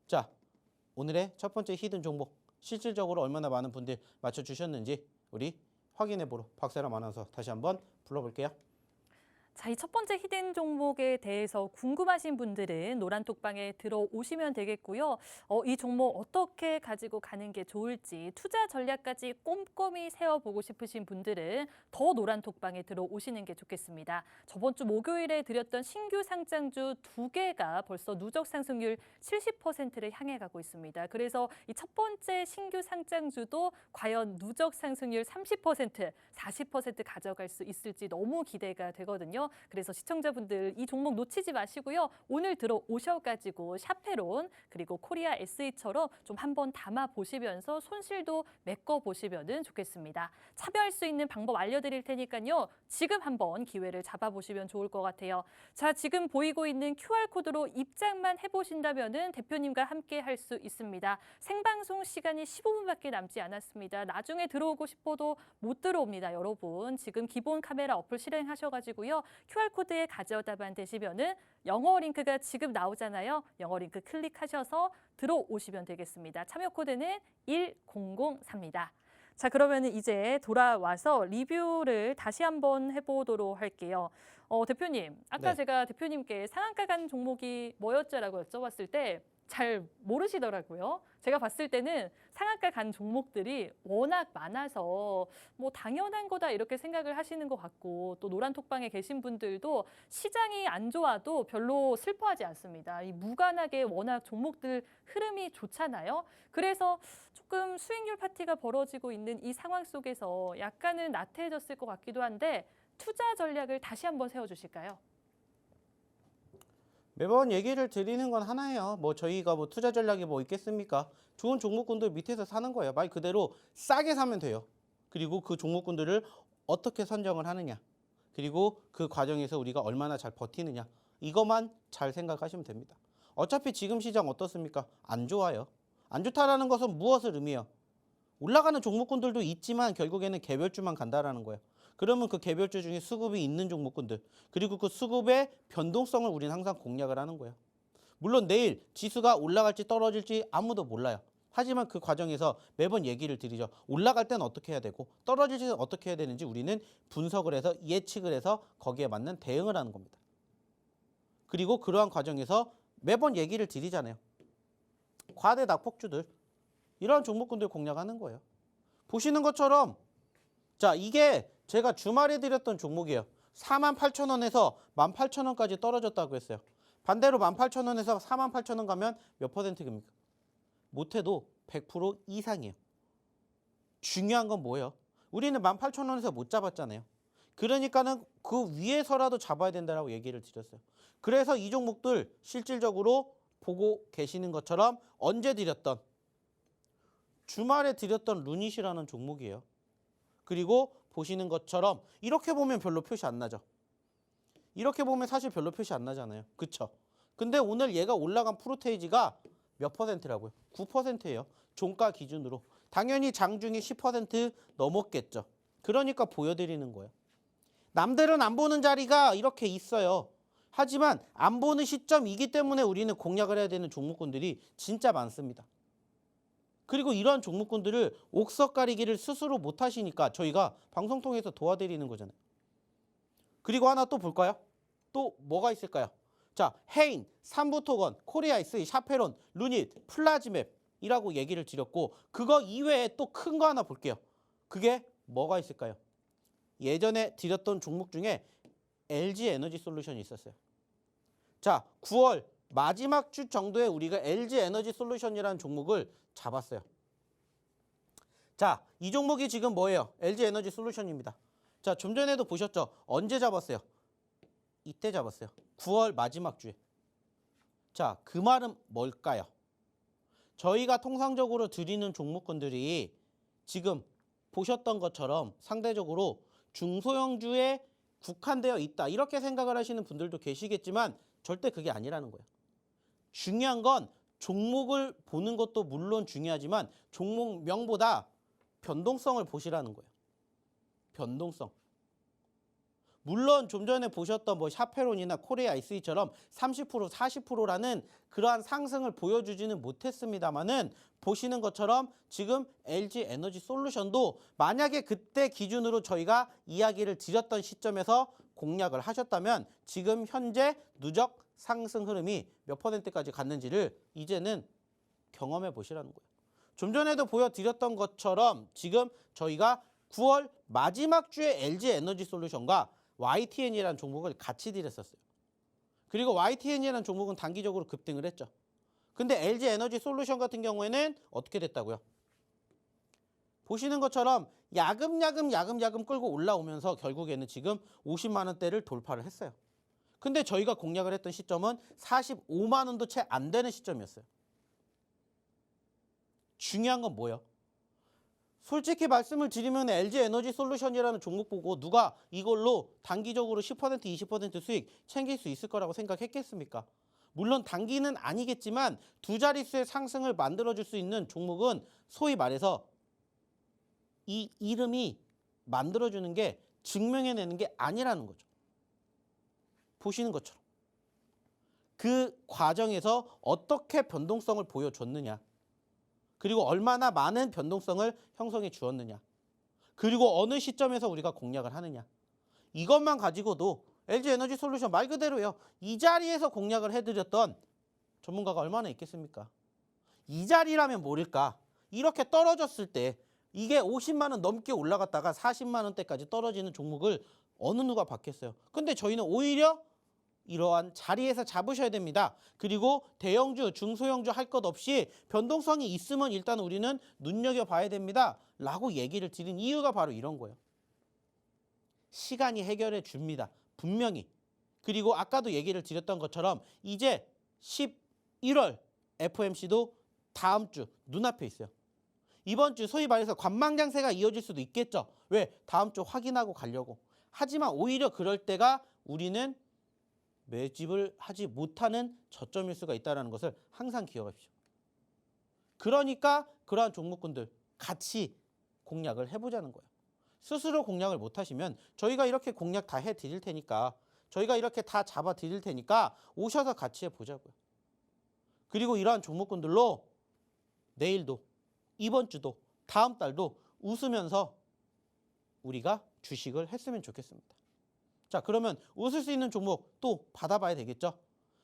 자, 오늘의 첫 번째 히든 종목, 실질적으로 얼마나 많은 분들 맞춰주셨는지 우리 확인해보러 박세람 아나운서 다시 한번 불러볼게요. 자, 이 첫 번째 히든 종목에 대해서 궁금하신 분들은 노란톡방에 들어오시면 되겠고요. 이 종목 어떻게 가지고 가는 게 좋을지 투자 전략까지 꼼꼼히 세워보고 싶으신 분들은 더 노란톡방에 들어오시는 게 좋겠습니다. 저번 주 목요일에 드렸던 신규 상장주 2개가 벌써 누적 상승률 70%를 향해 가고 있습니다. 그래서 이 첫 번째 신규 상장주도 과연 누적 상승률 30%, 40% 가져갈 수 있을지 너무 기대가 되거든요. 그래서 시청자분들 이 종목 놓치지 마시고요. 오늘 들어오셔가지고 샤페론 그리고 코리아 SE처럼 좀 한번 담아 보시면서 손실도 메꿔 보시면 좋겠습니다. 참여할 수 있는 방법 알려드릴 테니까요. 지금 한번 기회를 잡아보시면 좋을 것 같아요. 자, 지금 보이고 있는 QR코드로 입장만 해보신다면 대표님과 함께 할 수 있습니다. 생방송 시간이 15분밖에 남지 않았습니다. 나중에 들어오고 싶어도 못 들어옵니다. 여러분 지금 기본 카메라 어플 실행하셔가지고요. QR코드에 가져다만 되시면은 영어 링크가 지금 나오잖아요. 영어 링크 클릭하셔서 들어오시면 되겠습니다. 참여 코드는 1003입니다. 자, 그러면 이제 돌아와서 리뷰를 다시 한번 해보도록 할게요. 대표님, 아까 네. 제가 대표님께 상한가 간 종목이 뭐였죠라고 여쭤봤을 때 잘 모르시더라고요. 제가 봤을 때는 상한가 간 종목들이 워낙 많아서 뭐 당연한 거다 이렇게 생각을 하시는 것 같고 또 노란톡방에 계신 분들도 시장이 안 좋아도 별로 슬퍼하지 않습니다. 이 무관하게 워낙 종목들 흐름이 좋잖아요. 그래서 조금 수익률 파티가 벌어지고 있는 이 상황 속에서 약간은 나태해졌을 것 같기도 한데 투자 전략을 다시 한번 세워주실까요? 매번 얘기를 드리는 건 하나예요. 뭐 저희가 뭐 투자 전략이 뭐 있겠습니까? 좋은 종목군들 밑에서 사는 거예요. 말 그대로 싸게 사면 돼요. 그리고 그 종목군들을 어떻게 선정을 하느냐. 그리고 그 과정에서 우리가 얼마나 잘 버티느냐. 이것만 잘 생각하시면 됩니다. 어차피 지금 시장 어떻습니까? 안 좋아요. 안 좋다라는 것은 무엇을 의미해요? 올라가는 종목군들도 있지만 결국에는 개별주만 간다라는 거예요. 그러면 그 개별주 중에 수급이 있는 종목군들 그리고 그 수급의 변동성을 우리는 항상 공략을 하는 거예요. 물론 내일 지수가 올라갈지 떨어질지 아무도 몰라요. 하지만 그 과정에서 매번 얘기를 드리죠. 올라갈 때는 어떻게 해야 되고 떨어질 때는 어떻게 해야 되는지 우리는 분석을 해서 예측을 해서 거기에 맞는 대응을 하는 겁니다. 그리고 그러한 과정에서 매번 얘기를 드리잖아요. 과대 낙폭주들 이러한 종목군들 공략하는 거예요. 보시는 것처럼 자, 이게 제가 주말에 드렸던 종목이에요. 48,000원에서 18,000원까지 떨어졌다고 했어요. 반대로 18,000원에서 48,000원 가면 몇 퍼센트입니까? 못해도 100% 이상이에요. 중요한 건 뭐예요? 우리는 18,000원에서 못 잡았잖아요. 그러니까는 그 위에서라도 잡아야 된다고 얘기를 드렸어요. 그래서 이 종목들 실질적으로 보고 계시는 것처럼 언제 드렸던 주말에 드렸던 루닛이라는 종목이에요. 그리고 보시는 것처럼 이렇게 보면 별로 표시 안 나죠. 이렇게 보면 사실 별로 표시 안 나잖아요. 그쵸? 근데 오늘 얘가 올라간 프로테이지가 몇 퍼센트라고요? 9%예요. 종가 기준으로. 당연히 장중에 10% 넘었겠죠. 그러니까 보여드리는 거예요. 남들은 안 보는 자리가 이렇게 있어요. 하지만 안 보는 시점이기 때문에 우리는 공략을 해야 되는 종목군들이 진짜 많습니다. 그리고 이러한 종목군들을 옥석 가리기를 스스로 못 하시니까 저희가 방송 통해서 도와드리는 거잖아요. 그리고 하나 또 볼까요? 또 뭐가 있을까요? 자, 헤인, 삼부토건, 코리아 SE, 샤페론, 루닛, 플라지맵이라고 얘기를 드렸고 그거 이외에 또 큰 거 하나 볼게요. 그게 뭐가 있을까요? 예전에 드렸던 종목 중에 LG 에너지 솔루션이 있었어요. 자, 9월 마지막 주 정도에 우리가 LG 에너지 솔루션이라는 종목을 잡았어요. 자, 이 종목이 지금 뭐예요? LG 에너지 솔루션입니다. 자, 좀 전에도 보셨죠? 언제 잡았어요? 이때 잡았어요. 9월 마지막 주에. 자, 그 말은 뭘까요? 저희가 통상적으로 드리는 종목군들이 지금 보셨던 것처럼 상대적으로 중소형주에 국한되어 있다. 이렇게 생각을 하시는 분들도 계시겠지만 절대 그게 아니라는 거예요. 중요한 건 종목을 보는 것도 물론 중요하지만 종목명보다 변동성을 보시라는 거예요. 변동성. 물론 좀 전에 보셨던 뭐 샤페론이나 코리아 IC처럼 30%, 40%라는 그러한 상승을 보여주지는 못했습니다만은 보시는 것처럼 지금 LG 에너지 솔루션도 만약에 그때 기준으로 저희가 이야기를 드렸던 시점에서 공략을 하셨다면 지금 현재 누적 상승 흐름이 몇 %까지 갔는지를 이제는 경험해 보시라는 거예요. 좀 전에도 보여드렸던 것처럼 지금 저희가 9월 마지막 주에 LG 에너지 솔루션과 YTN이라는 종목을 같이 드렸었어요. 그리고 YTN이라는 종목은 단기적으로 급등을 했죠. 근데 LG 에너지 솔루션 같은 경우에는 어떻게 됐다고요? 보시는 것처럼 야금야금 끌고 올라오면서 결국에는 지금 50만 원대를 돌파를 했어요. 근데 저희가 공략을 했던 시점은 45만 원도 채 안 되는 시점이었어요. 중요한 건 뭐예요? 솔직히 말씀을 드리면 LG 에너지 솔루션이라는 종목 보고 누가 이걸로 단기적으로 10%, 20% 수익 챙길 수 있을 거라고 생각했겠습니까? 물론 단기는 아니겠지만 두 자릿수의 상승을 만들어줄 수 있는 종목은 소위 말해서 이 이름이 만들어주는 게 증명해내는 게 아니라는 거죠. 보시는 것처럼. 그 과정에서 어떻게 변동성을 보여줬느냐. 그리고 얼마나 많은 변동성을 형성해 주었느냐. 그리고 어느 시점에서 우리가 공략을 하느냐. 이것만 가지고도 LG 에너지 솔루션 말 그대로요. 이 자리에서 공략을 해드렸던 전문가가 얼마나 있겠습니까? 이 자리라면 모를까. 이렇게 떨어졌을 때 이게 50만 원 넘게 올라갔다가 40만 원대까지 떨어지는 종목을 어느 누가 받겠어요. 근데 저희는 오히려 이러한 자리에서 잡으셔야 됩니다. 그리고 대형주, 중소형주 할 것 없이 변동성이 있으면 일단 우리는 눈여겨봐야 됩니다. 라고 얘기를 드린 이유가 바로 이런 거예요. 시간이 해결해 줍니다. 분명히. 그리고 아까도 얘기를 드렸던 것처럼 이제 11월 FOMC도 다음 주 눈앞에 있어요. 이번 주 소위 말해서 관망장세가 이어질 수도 있겠죠. 왜? 다음 주 확인하고 가려고. 하지만 오히려 그럴 때가 우리는 매집을 하지 못하는 저점일 수가 있다는 것을 항상 기억하십시오. 그러니까 그러한 종목군들 같이 공략을 해보자는 거예요. 스스로 공략을 못하시면 저희가 이렇게 공략 다 해드릴 테니까 저희가 이렇게 다 잡아드릴 테니까 오셔서 같이 해보자고요. 그리고 이러한 종목군들로 내일도 이번 주도 다음 달도 웃으면서 우리가 주식을 했으면 좋겠습니다. 자, 그러면 웃을 수 있는 종목 또 받아봐야 되겠죠.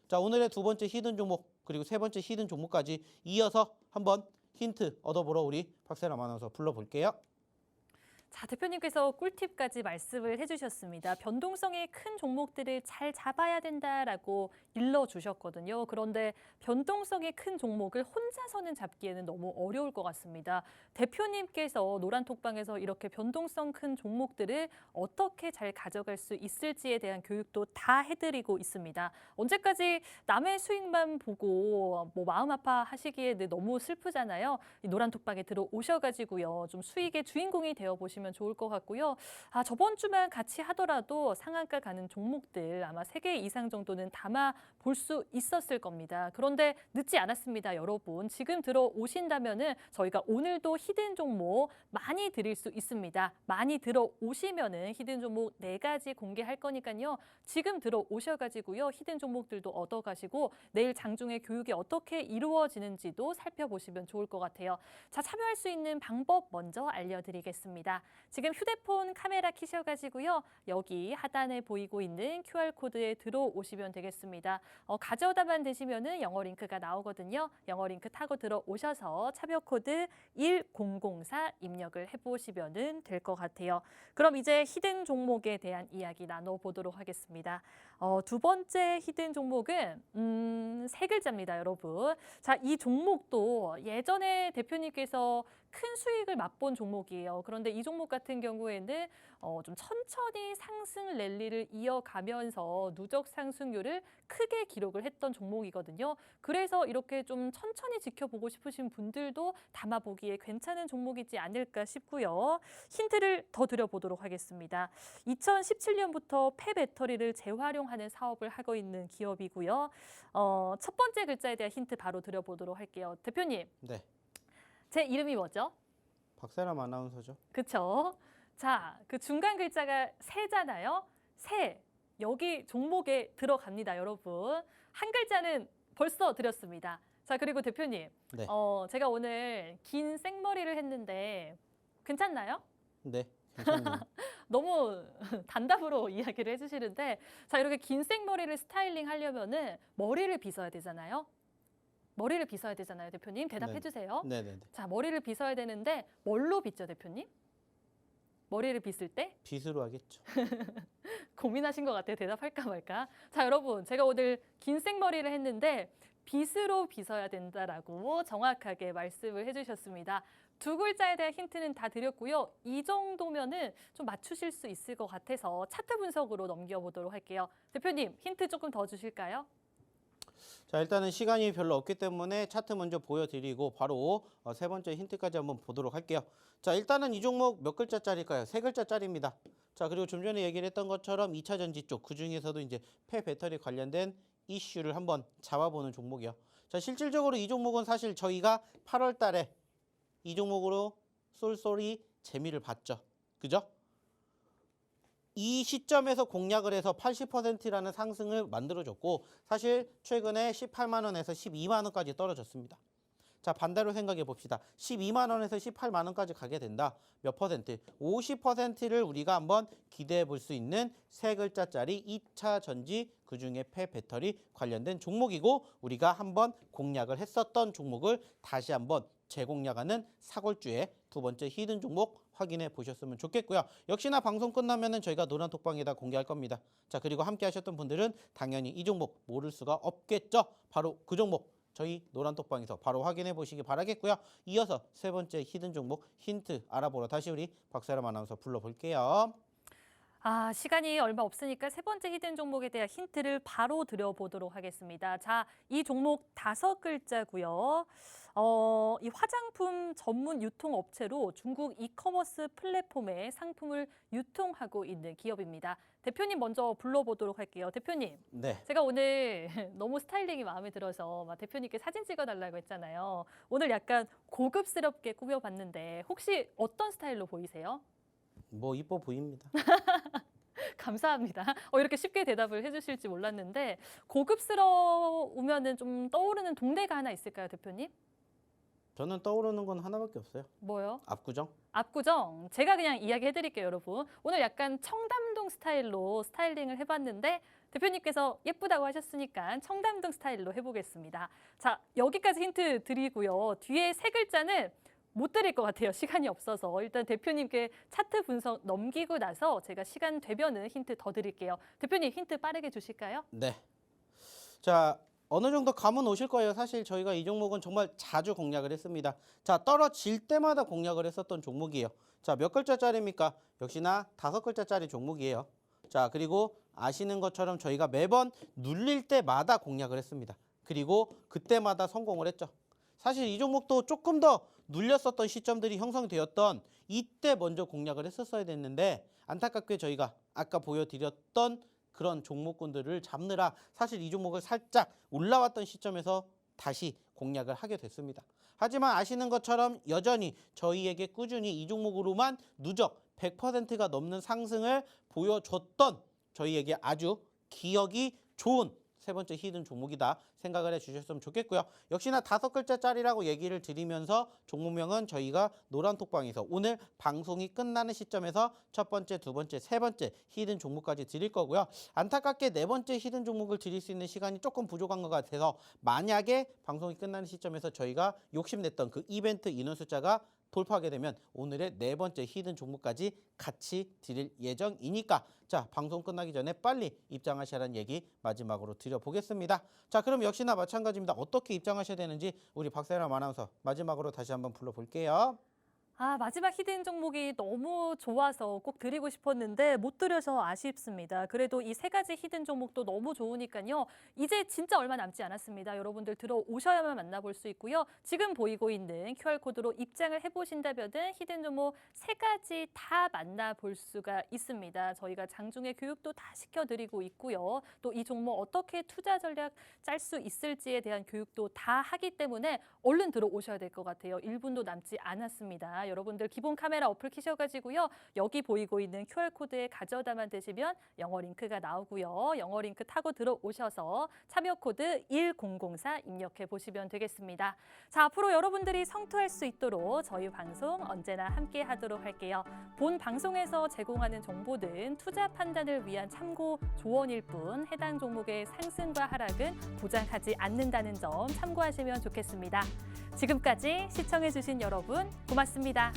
자, 오늘의 두 번째 히든 종목 그리고 세 번째 히든 종목까지 이어서 한번 힌트 얻어보러 우리 박세람 아나운서 불러볼게요. 자, 대표님께서 꿀팁까지 말씀을 해주셨습니다. 변동성이 큰 종목들을 잘 잡아야 된다라고 일러주셨거든요. 그런데 변동성이 큰 종목을 혼자서는 잡기에는 너무 어려울 것 같습니다. 대표님께서 노란톡방에서 이렇게 변동성 큰 종목들을 어떻게 잘 가져갈 수 있을지에 대한 교육도 다 해드리고 있습니다. 언제까지 남의 수익만 보고 뭐 마음 아파하시기에 너무 슬프잖아요. 이 노란톡방에 들어오셔가지고요. 좀 수익의 주인공이 되어보시면 좋을 것 같고요. 아, 저번 주만 같이 하더라도 상한가 가는 종목들 아마 3개 이상 정도는 담아 볼 수 있었을 겁니다. 그런데 늦지 않았습니다, 여러분. 지금 들어오신다면은 저희가 오늘도 히든 종목 많이 드릴 수 있습니다. 많이 들어오시면은 히든 종목 4가지 공개할 거니까요. 지금 들어오셔가지고요. 히든 종목들도 얻어가시고 내일 장중에 교육이 어떻게 이루어지는지도 살펴보시면 좋을 것 같아요. 자, 참여할 수 있는 방법 먼저 알려드리겠습니다. 지금 휴대폰 카메라 켜셔가지고요. 여기 하단에 보이고 있는 QR코드에 들어오시면 되겠습니다. 가져다만 되시면은 영어 링크가 나오거든요. 영어 링크 타고 들어오셔서 차별 코드 1004 입력을 해보시면 될 것 같아요. 그럼 이제 히든 종목에 대한 이야기 나눠보도록 하겠습니다. 두 번째 히든 종목은 3글자입니다, 여러분. 자, 이 종목도 예전에 대표님께서 큰 수익을 맛본 종목이에요. 그런데 이 종목 같은 경우에는 좀 천천히 상승 랠리를 이어가면서 누적 상승률을 크게 기록을 했던 종목이거든요. 그래서 이렇게 좀 천천히 지켜보고 싶으신 분들도 담아보기에 괜찮은 종목이지 않을까 싶고요. 힌트를 더 드려보도록 하겠습니다. 2017년부터 폐배터리를 재활용하는 사업을 하고 있는 기업이고요. 첫 번째 글자에 대한 힌트 바로 드려보도록 할게요. 대표님. 네. 제 이름이 뭐죠? 박세람 아나운서죠. 그쵸? 자, 그 중간 글자가 새잖아요. 새 여기 종목에 들어갑니다, 여러분. 한 글자는 벌써 드렸습니다. 자, 그리고 대표님, 네. 제가 오늘 긴 생머리를 했는데 괜찮나요? 네, 괜찮네요. 너무 단답으로 이야기를 해주시는데, 자, 이렇게 긴 생머리를 스타일링 하려면은 머리를 빗어야 되잖아요. 머리를 빗어야 되잖아요, 대표님. 대답해 네. 주세요. 네네네. 자, 머리를 빗어야 되는데 뭘로 빗죠, 대표님? 머리를 빗을 때? 빗으로 하겠죠. 고민하신 것 같아요. 대답할까 말까. 자, 여러분, 제가 오늘 긴 생머리를 했는데 빗으로 빗어야 된다라고 정확하게 말씀을 해주셨습니다. 두 글자에 대한 힌트는 다 드렸고요. 이 정도면은 좀 맞추실 수 있을 것 같아서 차트 분석으로 넘겨보도록 할게요. 대표님, 힌트 조금 더 주실까요? 자, 일단은 시간이 별로 없기 때문에 차트 먼저 보여드리고 바로 세 번째 힌트까지 한번 보도록 할게요. 자, 일단은 이 종목 몇 글자짜리일까요? 세 글자짜리입니다. 자, 그리고 좀 전에 얘기를 했던 것처럼 2차 전지 쪽, 그중에서도 이제 폐배터리 관련된 이슈를 한번 잡아보는 종목이요. 자, 실질적으로 이 종목은 사실 저희가 8월 달에 이 종목으로 쏠쏠이 재미를 봤죠. 그죠? 이 시점에서 공략을 해서 80%라는 상승을 만들어줬고 사실 최근에 18만 원에서 12만 원까지 떨어졌습니다. 자, 반대로 생각해 봅시다. 12만 원에서 18만 원까지 가게 된다. 몇 퍼센트? 50%를 우리가 한번 기대해 볼 수 있는 세 글자짜리 2차 전지 그중에 폐배터리 관련된 종목이고 우리가 한번 공략을 했었던 종목을 다시 한번 재공략하는 사골주의 두 번째 히든 종목 확인해 보셨으면 좋겠고요. 역시나 방송 끝나면은 저희가 노란톡방에다 공개할 겁니다. 자, 그리고 함께 하셨던 분들은 당연히 이 종목 모를 수가 없겠죠. 바로 그 종목 저희 노란톡방에서 바로 확인해 보시기 바라겠고요. 이어서 세 번째 히든 종목 힌트 알아보러 다시 우리 박세람 아나운서 불러볼게요. 아, 시간이 얼마 없으니까 세 번째 히든 종목에 대한 힌트를 바로 드려보도록 하겠습니다. 자, 이 종목 5글자고요. 이 화장품 전문 유통업체로 중국 이커머스 플랫폼에 상품을 유통하고 있는 기업입니다. 대표님 먼저 불러보도록 할게요. 대표님, 네. 제가 오늘 너무 스타일링이 마음에 들어서 막 대표님께 사진 찍어달라고 했잖아요. 오늘 약간 고급스럽게 꾸며봤는데 혹시 어떤 스타일로 보이세요? 뭐 이뻐 보입니다. 감사합니다. 이렇게 쉽게 대답을 해주실지 몰랐는데 고급스러우면은 좀 떠오르는 동네가 하나 있을까요, 대표님? 저는 떠오르는 건 하나밖에 없어요. 뭐요? 압구정. 압구정. 제가 그냥 이야기해드릴게요, 여러분. 오늘 약간 청담동 스타일로 스타일링을 해봤는데 대표님께서 예쁘다고 하셨으니까 청담동 스타일로 해보겠습니다. 자, 여기까지 힌트 드리고요. 뒤에 세 글자는 못 드릴 것 같아요. 시간이 없어서. 일단 대표님께 차트 분석 넘기고 나서 제가 시간 되면은 힌트 더 드릴게요. 대표님 힌트 빠르게 주실까요? 네. 자, 어느 정도 감은 오실 거예요. 사실 저희가 이 종목은 정말 자주 공략을 했습니다. 자, 떨어질 때마다 공략을 했었던 종목이에요. 자, 몇 글자짜리입니까? 역시나 5글자짜리 종목이에요. 자, 그리고 아시는 것처럼 저희가 매번 눌릴 때마다 공략을 했습니다. 그리고 그때마다 성공을 했죠. 사실 이 종목도 조금 더 눌렸었던 시점들이 형성되었던 이때 먼저 공략을 했었어야 됐는데 안타깝게 저희가 아까 보여드렸던 그런 종목군들을 잡느라 사실 이 종목을 살짝 올라왔던 시점에서 다시 공략을 하게 됐습니다. 하지만 아시는 것처럼 여전히 저희에게 꾸준히 이 종목으로만 누적 100%가 넘는 상승을 보여줬던 저희에게 아주 기억이 좋은 세 번째 히든 종목이다 생각을 해주셨으면 좋겠고요. 역시나 5글자짜리라고 얘기를 드리면서 종목명은 저희가 노란톡방에서 오늘 방송이 끝나는 시점에서 첫 번째, 두 번째, 세 번째 히든 종목까지 드릴 거고요. 안타깝게 네 번째 히든 종목을 드릴 수 있는 시간이 조금 부족한 것 같아서 만약에 방송이 끝나는 시점에서 저희가 욕심냈던 그 이벤트 인원 숫자가 돌파하게 되면 오늘의 네 번째 히든 종목까지 같이 드릴 예정이니까 자, 방송 끝나기 전에 빨리 입장하시라는 얘기 마지막으로 드려보겠습니다. 자, 그럼 역시나 마찬가지입니다. 어떻게 입장하셔야 되는지 우리 박세람 아나운서 마지막으로 다시 한번 불러볼게요. 아, 마지막 히든 종목이 너무 좋아서 꼭 드리고 싶었는데 못 드려서 아쉽습니다. 그래도 이 세 가지 히든 종목도 너무 좋으니까요. 이제 진짜 얼마 남지 않았습니다. 여러분들 들어오셔야만 만나볼 수 있고요. 지금 보이고 있는 QR코드로 입장을 해보신다면 히든 종목 세 가지 다 만나볼 수가 있습니다. 저희가 장중에 교육도 다 시켜드리고 있고요. 또 이 종목 어떻게 투자 전략 짤 수 있을지에 대한 교육도 다 하기 때문에 얼른 들어오셔야 될 것 같아요. 1분도 남지 않았습니다. 여러분들 기본 카메라 어플 키셔가지고요. 여기 보이고 있는 QR코드에 가져다만 대시면 영어 링크가 나오고요. 영어 링크 타고 들어오셔서 참여 코드 1004 입력해 보시면 되겠습니다. 자, 앞으로 여러분들이 성투할 수 있도록 저희 방송 언제나 함께 하도록 할게요. 본 방송에서 제공하는 정보는 투자 판단을 위한 참고 조언일 뿐 해당 종목의 상승과 하락은 보장하지 않는다는 점 참고하시면 좋겠습니다. 지금까지 시청해주신 여러분 고맙습니다.